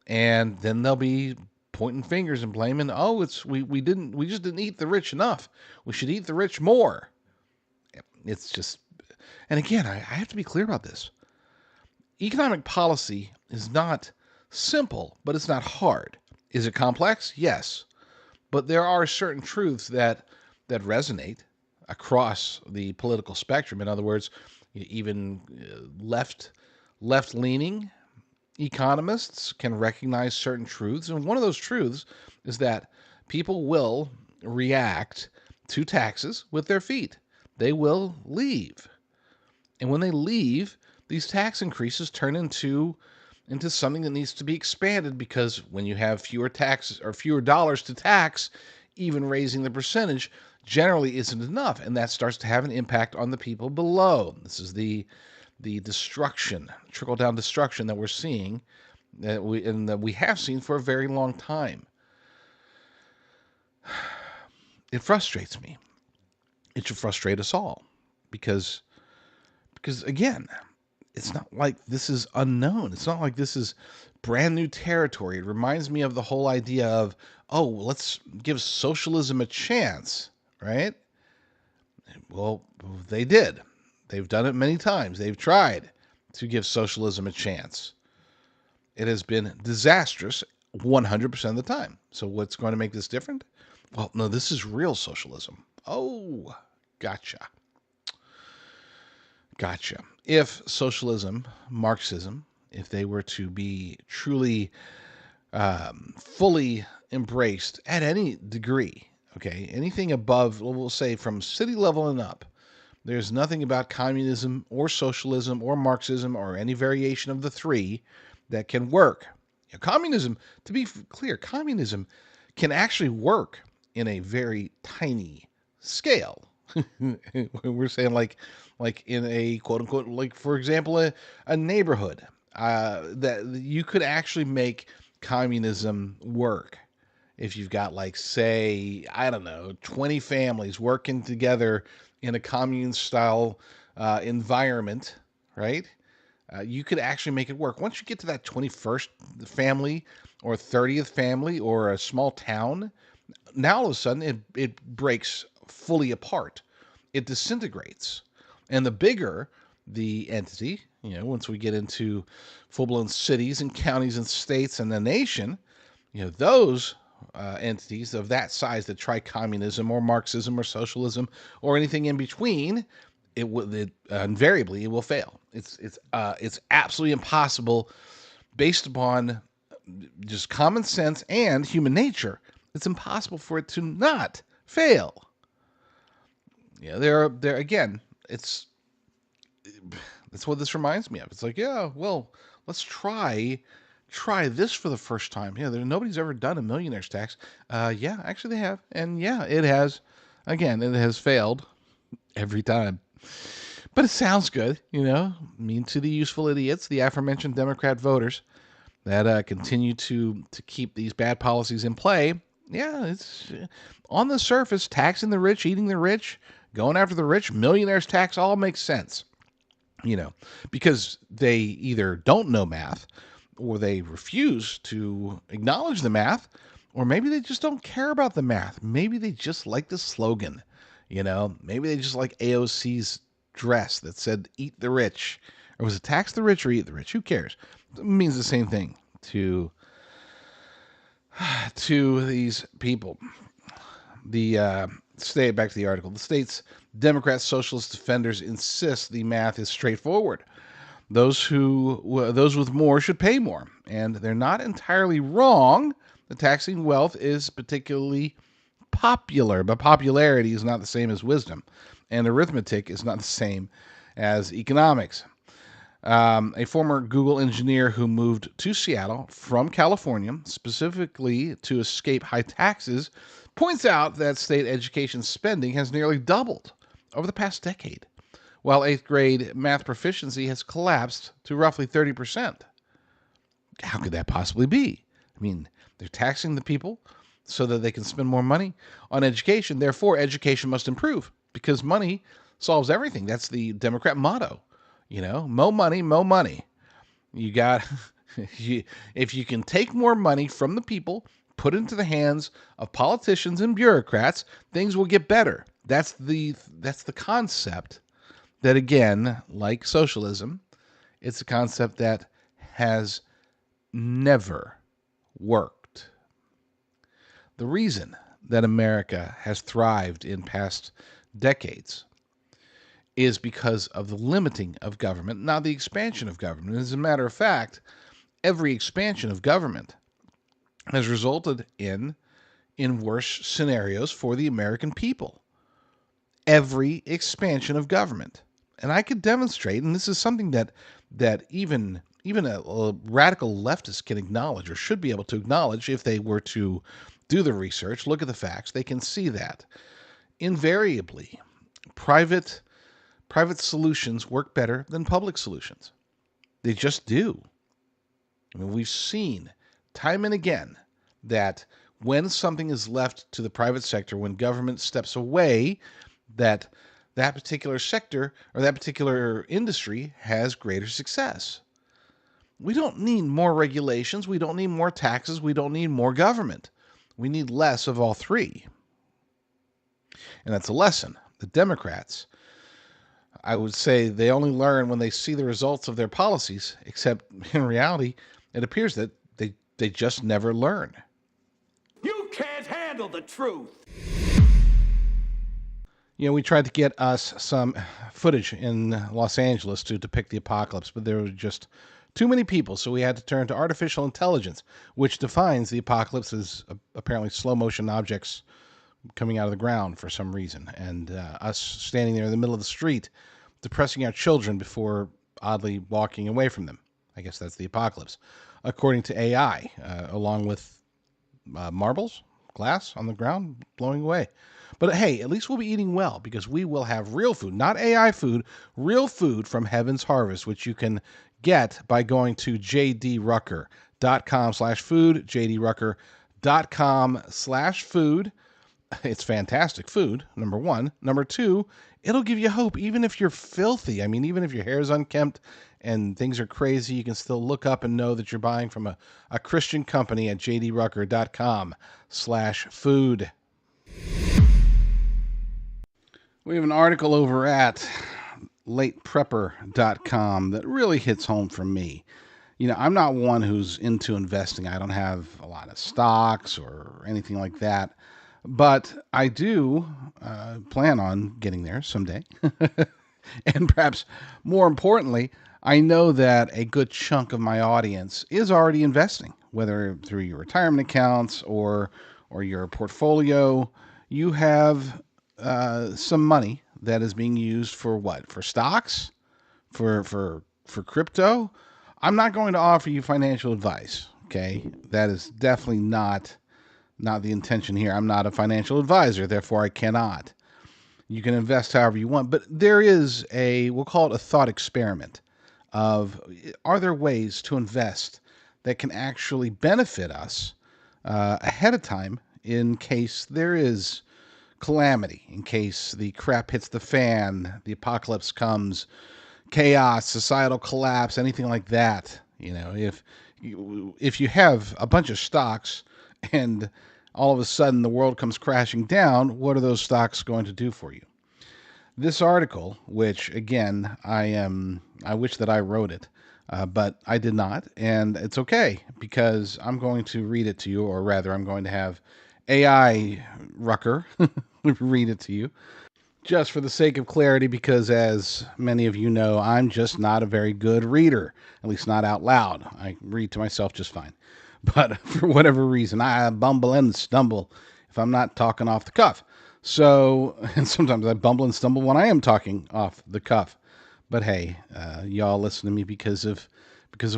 And then they'll be pointing fingers and blaming, oh, we just didn't eat the rich enough. We should eat the rich more. It's just, and again, I have to be clear about this. Economic policy is not simple, but it's not hard. Is it complex? Yes. But there are certain truths that resonate across the political spectrum. In other words, even left-leaning economists can recognize certain truths, and one of those truths is that people will react to taxes with their feet. They will leave. And when they leave, these tax increases turn into something that needs to be expanded, because when you have fewer taxes or fewer dollars to tax, even raising the percentage generally isn't enough, and that starts to have an impact on the people below. This is the destruction, trickle down destruction that we're seeing, that we have seen for a very long time. It frustrates me. It should frustrate us all, because again, it's not like this is unknown. It's not like this is brand new territory. It reminds me of the whole idea of, oh, let's give socialism a chance, right? Well, they did. They've done it many times. They've tried to give socialism a chance. It has been disastrous 100% of the time. So what's going to make this different? Well, no, this is real socialism. Oh, gotcha. If socialism, Marxism, if they were to be truly fully embraced at any degree, okay, anything above, we'll say from city level and up, there's nothing about communism or socialism or Marxism or any variation of the three that can work. Communism, to be clear, communism can actually work in a very tiny scale. We're saying like in a quote unquote, like for example, a neighborhood, that you could actually make communism work. If you've got, like, say, I don't know, 20 families working together in a commune style environment, right? You could actually make it work. Once you get to that 21st family or 30th family or a small town, now all of a sudden it breaks fully apart. It disintegrates. And the bigger the entity, once we get into full-blown cities and counties and states and the nation, Those entities of that size that try communism or Marxism or socialism or anything in between, invariably it will fail. It's absolutely impossible based upon just common sense and human nature. It's impossible for it to not fail. There again. That's what this reminds me of. It's like, yeah, well, let's try this for the first time. Nobody's ever done a millionaire's tax. Yeah, actually they have, and yeah, it has. Again, it has failed every time. But it sounds good, to the useful idiots, the aforementioned Democrat voters that continue to keep these bad policies in play. Yeah, it's on the surface, taxing the rich, eating the rich, going after the rich, millionaires tax all makes sense. Because they either don't know math or they refuse to acknowledge the math, or maybe they just don't care about the math. Maybe they just like the slogan, maybe they just like AOC's dress that said eat the rich, or was it tax the rich or eat the rich? Who cares? It means the same thing to these people. Back to the article. The state's Democrat socialist defenders insist the math is straightforward. Those with more should pay more, and they're not entirely wrong. The taxing wealth is particularly popular, but popularity is not the same as wisdom, and arithmetic is not the same as economics. A former Google engineer who moved to Seattle from California specifically to escape high taxes points out that state education spending has nearly doubled over the past decade, while 8th grade math proficiency has collapsed to roughly 30%. How could that possibly be? I mean, they're taxing the people so that they can spend more money on education. Therefore, education must improve because money solves everything. That's the Democrat motto. Mo money, mo money. You got, if you can take more money from the people, put it into the hands of politicians and bureaucrats, things will get better. That's the concept that, again, like socialism, it's a concept that has never worked. The reason that America has thrived in past decades is because of the limiting of government, not the expansion of government. As a matter of fact, every expansion of government has resulted in worse scenarios for the American people. Every expansion of government. And I could demonstrate, and this is something that even a radical leftist can acknowledge, or should be able to acknowledge if they were to do the research, look at the facts, they can see that invariably private solutions work better than public solutions. They just do. I mean, we've seen time and again that when something is left to the private sector, when government steps away, that particular sector or that particular industry has greater success. We don't need more regulations. We don't need more taxes. We don't need more government. We need less of all three. And that's a lesson. The Democrats, I would say, they only learn when they see the results of their policies, except in reality, it appears that they just never learn. You can't handle the truth. We tried to get us some footage in Los Angeles to depict the apocalypse, but there were just too many people, so we had to turn to artificial intelligence, which defines the apocalypse as apparently slow motion objects coming out of the ground for some reason, and us standing there in the middle of the street depressing our children before oddly walking away from them. I guess that's the apocalypse, according to AI, along with marbles, glass on the ground blowing away. But hey, at least we'll be eating well because we will have real food, not AI food, real food from Heaven's Harvest, which you can get by going to jdrucker.com/food, jdrucker.com/food. It's fantastic food, number one. Number two, it'll give you hope even if you're filthy. I mean, even if your hair is unkempt and things are crazy, you can still look up and know that you're buying from a Christian company at jdrucker.com/food. We have an article over at lateprepper.com that really hits home for me. I'm not one who's into investing. I don't have a lot of stocks or anything like that, but I do plan on getting there someday. And perhaps more importantly, I know that a good chunk of my audience is already investing, whether through your retirement accounts or your portfolio. You have some money that is being used for what? For stocks? For crypto? I'm not going to offer you financial advice. Okay, that is definitely not the intention here. I'm not a financial advisor, therefore I cannot. You can invest however you want, but there is we'll call it a thought experiment of, are there ways to invest that can actually benefit us ahead of time in case there is calamity, in case the crap hits the fan, the apocalypse comes, chaos, societal collapse, anything like that. If you have a bunch of stocks and all of a sudden the world comes crashing down, what are those stocks going to do for you? This article, which again, I wish that I wrote it, but I did not, and it's okay because I'm going to read it to you, or rather, I'm going to have AI Rucker read it to you, just for the sake of clarity, because as many of you know, I'm just not a very good reader, at least not out loud. I read to myself just fine. But for whatever reason, I bumble and stumble if I'm not talking off the cuff. So, and sometimes I bumble and stumble when I am talking off the cuff. But hey, y'all listen to me because of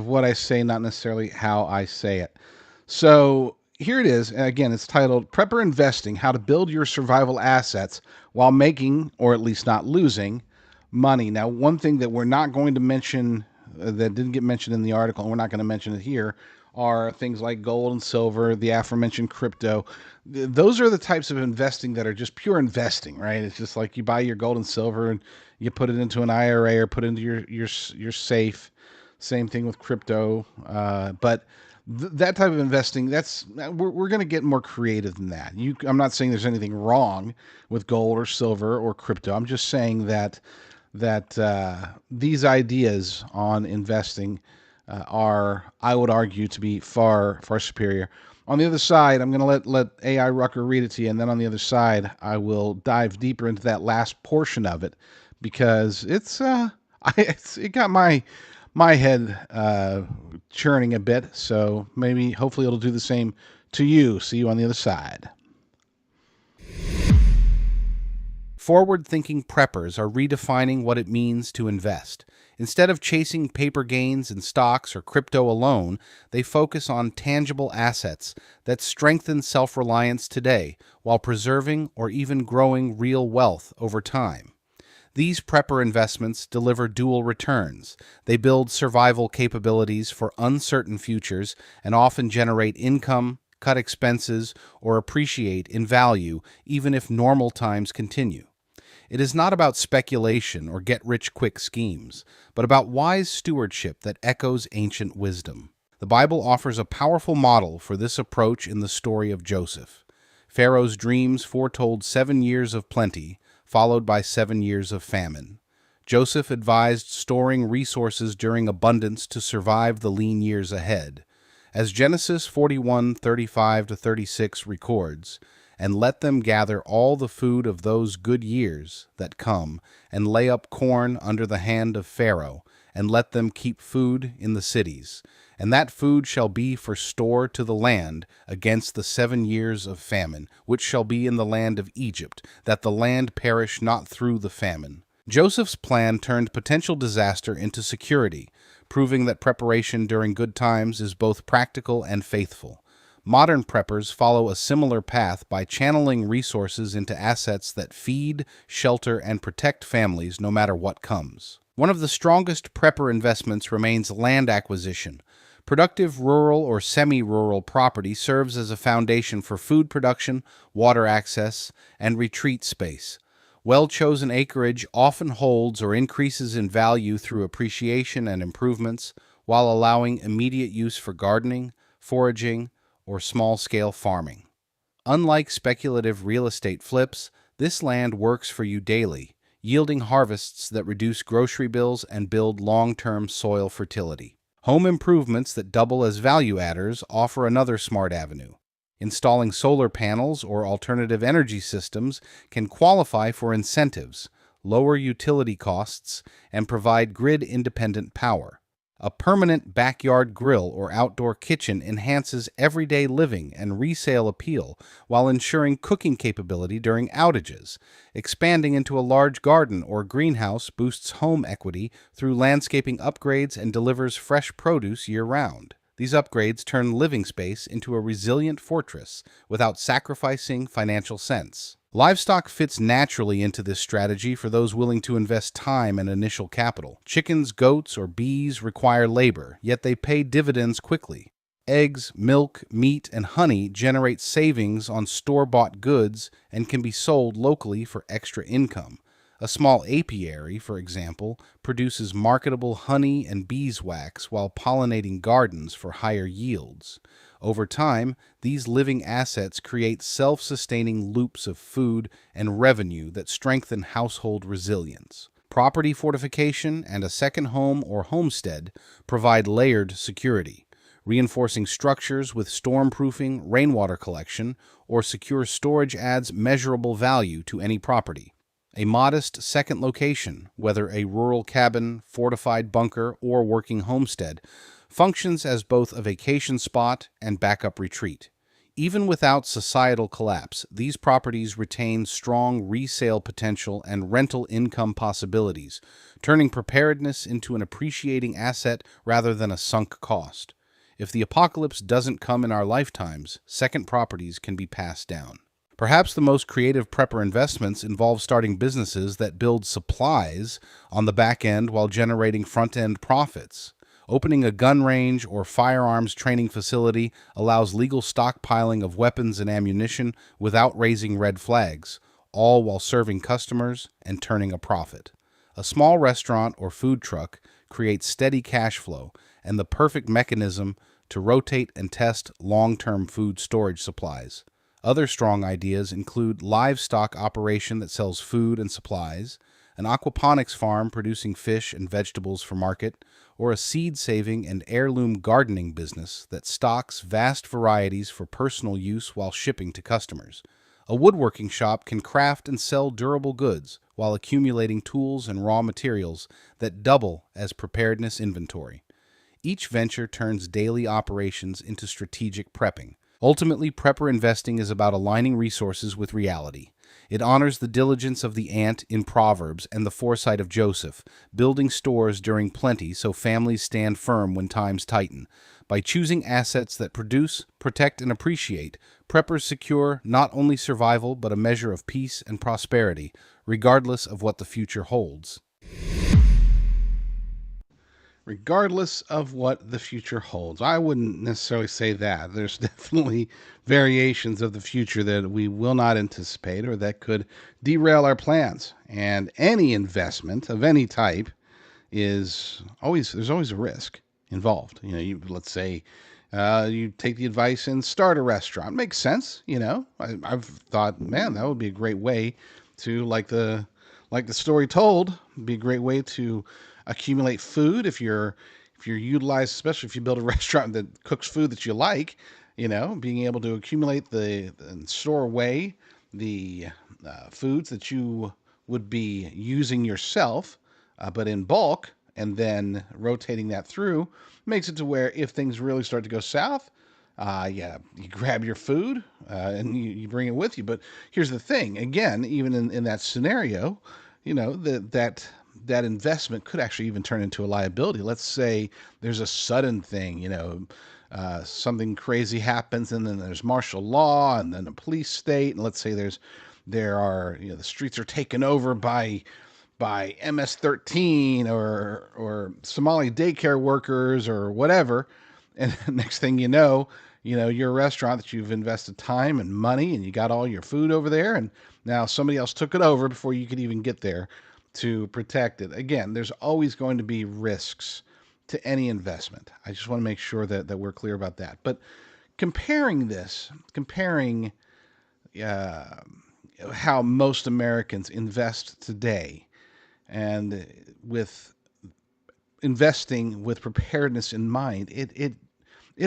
what I say, not necessarily how I say it. So here it is. Again, it's titled Prepper Investing, How to Build Your Survival Assets While Making, or at least not losing, money. Now, one thing that we're not going to mention, that didn't get mentioned in the article, and we're not going to mention it here, are things like gold and silver, the aforementioned crypto. Those are the types of investing that are just pure investing, right? It's just like you buy your gold and silver and you put it into an IRA or put it into your safe. Same thing with crypto. But that type of investing, we're going to get more creative than that. I'm not saying there's anything wrong with gold or silver or crypto. I'm just saying that these ideas on investing are, I would argue, to be far, far superior. On the other side, I'm going to let AI Rucker read it to you, and then on the other side, I will dive deeper into that last portion of it because it got my head churning a bit. So maybe, hopefully, it'll do the same to you. See you on the other side. Forward-thinking preppers are redefining what it means to invest. Instead of chasing paper gains in stocks or crypto alone, they focus on tangible assets that strengthen self-reliance today while preserving or even growing real wealth over time. These prepper investments deliver dual returns. They build survival capabilities for uncertain futures and often generate income, cut expenses, or appreciate in value even if normal times continue. It is not about speculation or get-rich-quick schemes, but about wise stewardship that echoes ancient wisdom. The Bible offers a powerful model for this approach in the story of Joseph. Pharaoh's dreams foretold 7 years of plenty, followed by 7 years of famine. Joseph advised storing resources during abundance to survive the lean years ahead. As Genesis 41:35-36 records, "And let them gather all the food of those good years that come, and lay up corn under the hand of Pharaoh, and let them keep food in the cities. And that food shall be for store to the land against the 7 years of famine, which shall be in the land of Egypt, that the land perish not through the famine." Joseph's plan turned potential disaster into security, proving that preparation during good times is both practical and faithful. Modern preppers follow a similar path by channeling resources into assets that feed, shelter, and protect families no matter what comes. One of the strongest prepper investments remains land acquisition. Productive rural or semi-rural property serves as a foundation for food production, water access, and retreat space. Well-chosen acreage often holds or increases in value through appreciation and improvements, while allowing immediate use for gardening, foraging, or small-scale farming. Unlike speculative real estate flips, this land works for you daily, yielding harvests that reduce grocery bills and build long-term soil fertility. Home improvements that double as value adders offer another smart avenue. Installing solar panels or alternative energy systems can qualify for incentives, lower utility costs, and provide grid-independent power. A permanent backyard grill or outdoor kitchen enhances everyday living and resale appeal while ensuring cooking capability during outages. Expanding into a large garden or greenhouse boosts home equity through landscaping upgrades and delivers fresh produce year-round. These upgrades turn living space into a resilient fortress without sacrificing financial sense. Livestock fits naturally into this strategy for those willing to invest time and initial capital. Chickens, goats, or bees require labor, yet they pay dividends quickly. Eggs, milk, meat, and honey generate savings on store-bought goods and can be sold locally for extra income. A small apiary, for example, produces marketable honey and beeswax while pollinating gardens for higher yields. Over time, these living assets create self-sustaining loops of food and revenue that strengthen household resilience. Property fortification and a second home or homestead provide layered security. Reinforcing structures with storm-proofing, rainwater collection, or secure storage adds measurable value to any property. A modest second location, whether a rural cabin, fortified bunker, or working homestead, functions as both a vacation spot and backup retreat. Even without societal collapse, these properties retain strong resale potential and rental income possibilities, turning preparedness into an appreciating asset rather than a sunk cost. If the apocalypse doesn't come in our lifetimes, second properties can be passed down. Perhaps the most creative prepper investments involve starting businesses that build supplies on the back end while generating front-end profits. Opening a gun range or firearms training facility allows legal stockpiling of weapons and ammunition without raising red flags, all while serving customers and turning a profit. A small restaurant or food truck creates steady cash flow and the perfect mechanism to rotate and test long-term food storage supplies. Other strong ideas include livestock operation that sells food and supplies, an aquaponics farm producing fish and vegetables for market, or a seed-saving and heirloom gardening business that stocks vast varieties for personal use while shipping to customers. A woodworking shop can craft and sell durable goods while accumulating tools and raw materials that double as preparedness inventory. Each venture turns daily operations into strategic prepping. Ultimately, prepper investing is about aligning resources with reality. It honors the diligence of the ant in Proverbs and the foresight of Joseph, building stores during plenty so families stand firm when times tighten. By choosing assets that produce, protect, and appreciate, preppers secure not only survival but a measure of peace and prosperity, regardless of what the future holds. Regardless of what the future holds. I wouldn't necessarily say that. There's definitely variations of the future that we will not anticipate or that could derail our plans. And any investment of any type there's always a risk involved. Let's say you take the advice and start a restaurant. Makes sense. I've thought, man, that would be a great way to, like the story told, be a great way to accumulate food if you're utilized, especially if you build a restaurant that cooks food that you like. Being able to accumulate and store away the foods that you would be using yourself, but in bulk, and then rotating that through makes it to where if things really start to go south, you grab your food and you bring it with you. But here's the thing, again, even in that scenario, that investment could actually even turn into a liability. Let's say there's a sudden thing, something crazy happens, and then there's martial law, and then a police state, and let's say there are the streets are taken over by MS-13 or Somali daycare workers or whatever, and next thing your restaurant that you've invested time and money and you got all your food over there, and now somebody else took it over before you could even get there to protect it. Again, there's always going to be risks to any investment. I just want to make sure that we're clear about that. But comparing how most Americans invest today and with investing with preparedness in mind, it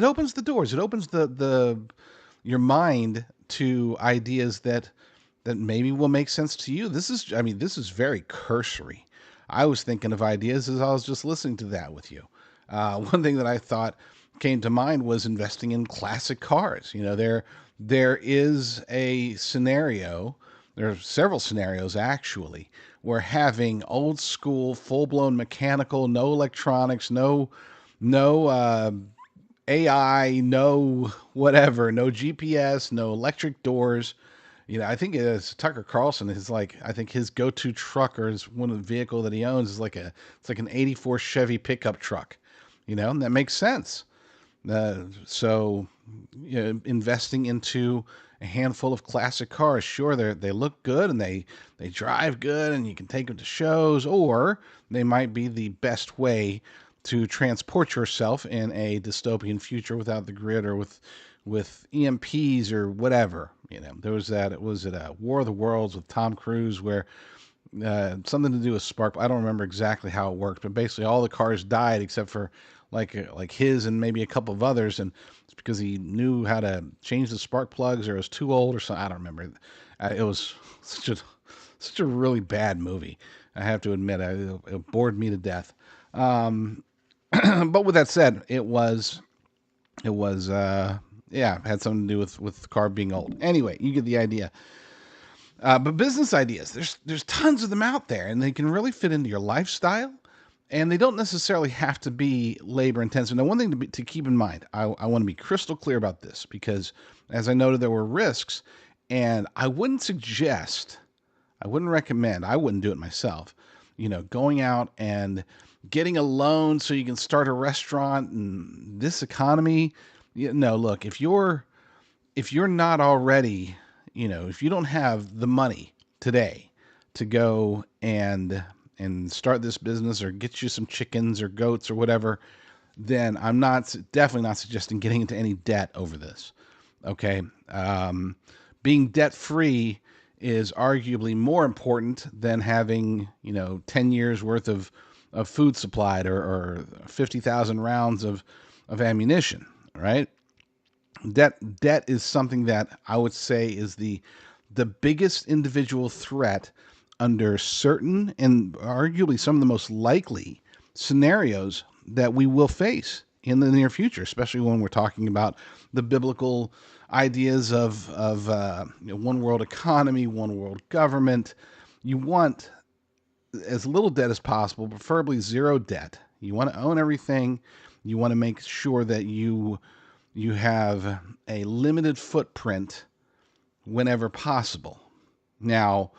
opens the doors. It opens the your mind to ideas that maybe will make sense to you. This is very cursory. I was thinking of ideas as I was just listening to that with you. One thing that I thought came to mind was investing in classic cars. There is a scenario. There are several scenarios actually where having old school, full blown mechanical, no electronics, no AI, no whatever, no GPS, no electric doors. I think it's Tucker Carlson is like, I think his go-to truck or his one of the vehicle that he owns is it's like an 84 Chevy pickup truck, and that makes sense. So investing into a handful of classic cars, sure, they look good and they drive good and you can take them to shows, or they might be the best way to transport yourself in a dystopian future without the grid or with EMPs or whatever. There was that. It was at War of the Worlds with Tom Cruise where something to do with spark. I don't remember exactly how it worked, but basically all the cars died except for like his and maybe a couple of others, and it's because he knew how to change the spark plugs or it was too old or something. I don't remember. It was such a really bad movie. I have to admit, it bored me to death. But with that said, it was yeah, it had something to do with the car being old. Anyway, you get the idea. But business ideas, there's tons of them out there, and they can really fit into your lifestyle, and they don't necessarily have to be labor intensive. Now, one thing to keep in mind, I want to be crystal clear about this because, as I noted, there were risks, and I wouldn't recommend, I wouldn't do it myself, going out and getting a loan so you can start a restaurant in this economy. No, look, if you're not already, if you don't have the money today to go and start this business or get you some chickens or goats or whatever, then I'm definitely not suggesting getting into any debt over this. Okay. Being debt free is arguably more important than having, 10 years worth of food supplied or 50,000 rounds of ammunition, right? Debt is something that I would say is the biggest individual threat under certain and arguably some of the most likely scenarios that we will face in the near future, especially when we're talking about the biblical ideas of one world economy, one world government. You want as little debt as possible, preferably zero debt. You want to own everything. You want to make sure that you have a limited footprint whenever possible. Now,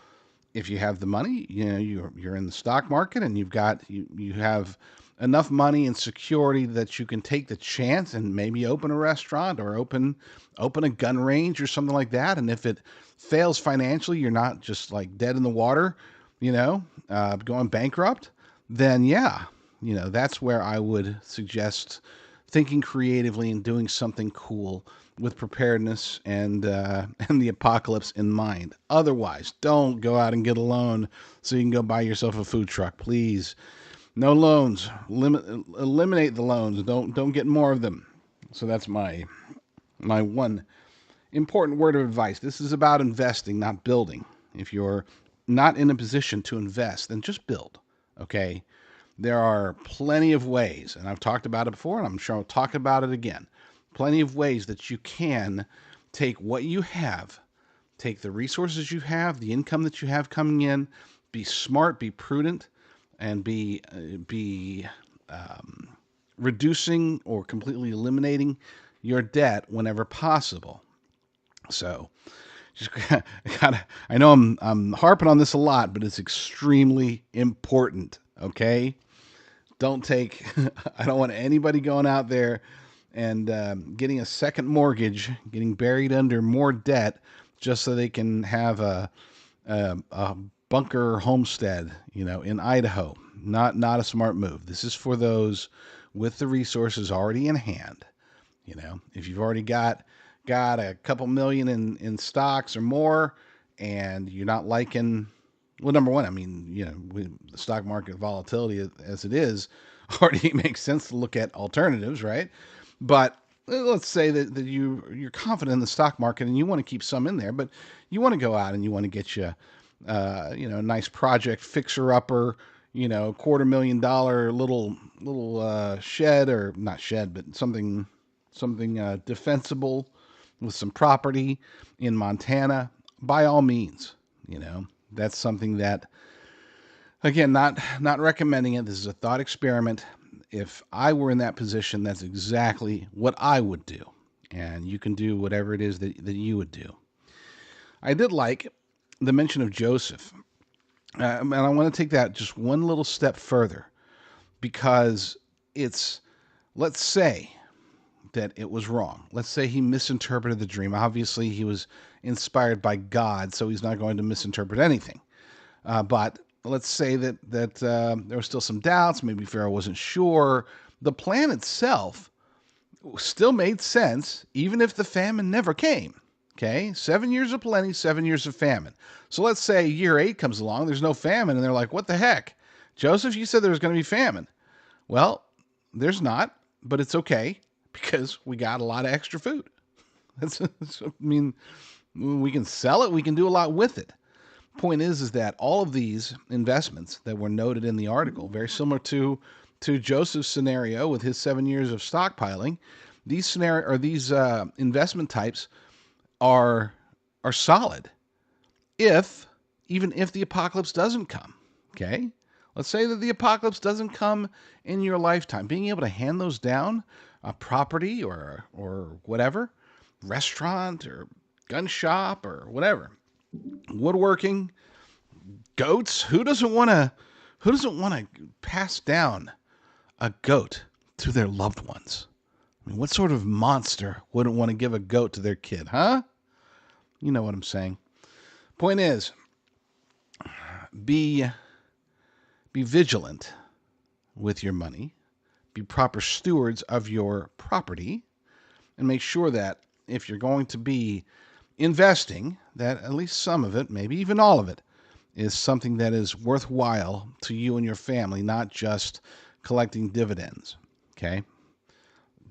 if you have the money, you're in the stock market and you have enough money and security that you can take the chance and maybe open a restaurant or open a gun range or something like that. And if it fails financially, you're not just like dead in the water, going bankrupt, then yeah, that's where I would suggest thinking creatively and doing something cool with preparedness and the apocalypse in mind. Otherwise, don't go out and get a loan so you can go buy yourself a food truck, please. No loans. Eliminate the loans. Don't get more of them. So that's my one important word of advice. This is about investing, not building. If you're not in a position to invest, then just build. Okay? There are plenty of ways, and I've talked about it before, and I'm sure I'll talk about it again. Plenty of ways that you can take what you have, take the resources you have, the income that you have coming in, be smart, be prudent, and be reducing or completely eliminating your debt whenever possible. So, just I know I'm harping on this a lot, but it's extremely important. Okay. I don't want anybody going out there and getting a second mortgage, getting buried under more debt just so they can have a bunker homestead, in Idaho. Not a smart move. This is for those with the resources already in hand. If you've already got a couple million in stocks or more, and you're not liking, well, number one, I mean, the stock market volatility as it is already makes sense to look at alternatives, right? But let's say that you're confident in the stock market and you want to keep some in there, but you want to go out and you want to get you, a nice project fixer upper, $250,000 little shed, or not shed, but something defensible with some property in Montana. By all means, that's something that, again, not recommending it. This is a thought experiment. If I were in that position, that's exactly what I would do. And you can do whatever it is that you would do. I did like the mention of Joseph. And I want to take that just one little step further, because let's say that it was wrong. Let's say he misinterpreted the dream. Obviously, he was inspired by God, so he's not going to misinterpret anything. But let's say that there were still some doubts. Maybe Pharaoh wasn't sure. The plan itself still made sense, even if the famine never came. Okay, 7 years of plenty, 7 years of famine. So let's say year 8 comes along, there's no famine, and they're like, what the heck? Joseph, you said there was going to be famine. Well, there's not, but it's okay, because we got a lot of extra food. We can sell it, we can do a lot with it. Point is that all of these investments that were noted in the article, very similar to Joseph's scenario with his 7 years of stockpiling, these investment types are solid, even if the apocalypse doesn't come. Okay, let's say that the apocalypse doesn't come in your lifetime. Being able to hand those down, a property or whatever, restaurant or gun shop or whatever, woodworking, goats. Who doesn't want to pass down a goat to their loved ones? I mean, what sort of monster wouldn't want to give a goat to their kid, huh? You know what I'm saying. Point is, be vigilant with your money, be proper stewards of your property, and make sure that if you're going to be investing, that at least some of it, maybe even all of it, is something that is worthwhile to you and your family, not just collecting dividends. Okay?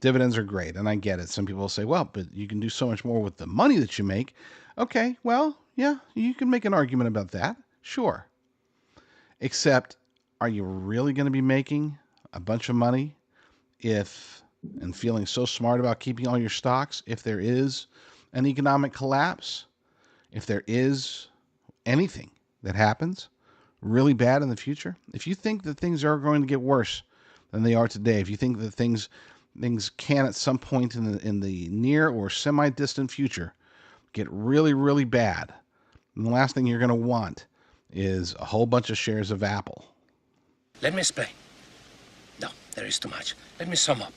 Dividends are great, and I get it. Some people will say, well, but you can do so much more with the money that you make. Okay, well, yeah, you can make an argument about that. Sure. Except, are you really going to be making a bunch of money and feeling so smart about keeping all your stocks if there is an economic collapse, if there is anything that happens really bad in the future? If you think that things are going to get worse than they are today, if you think that things can at some point in the near or semi-distant future get really, really bad, and the last thing you're going to want is a whole bunch of shares of Apple. Let me explain. No, there is too much. Let me sum up.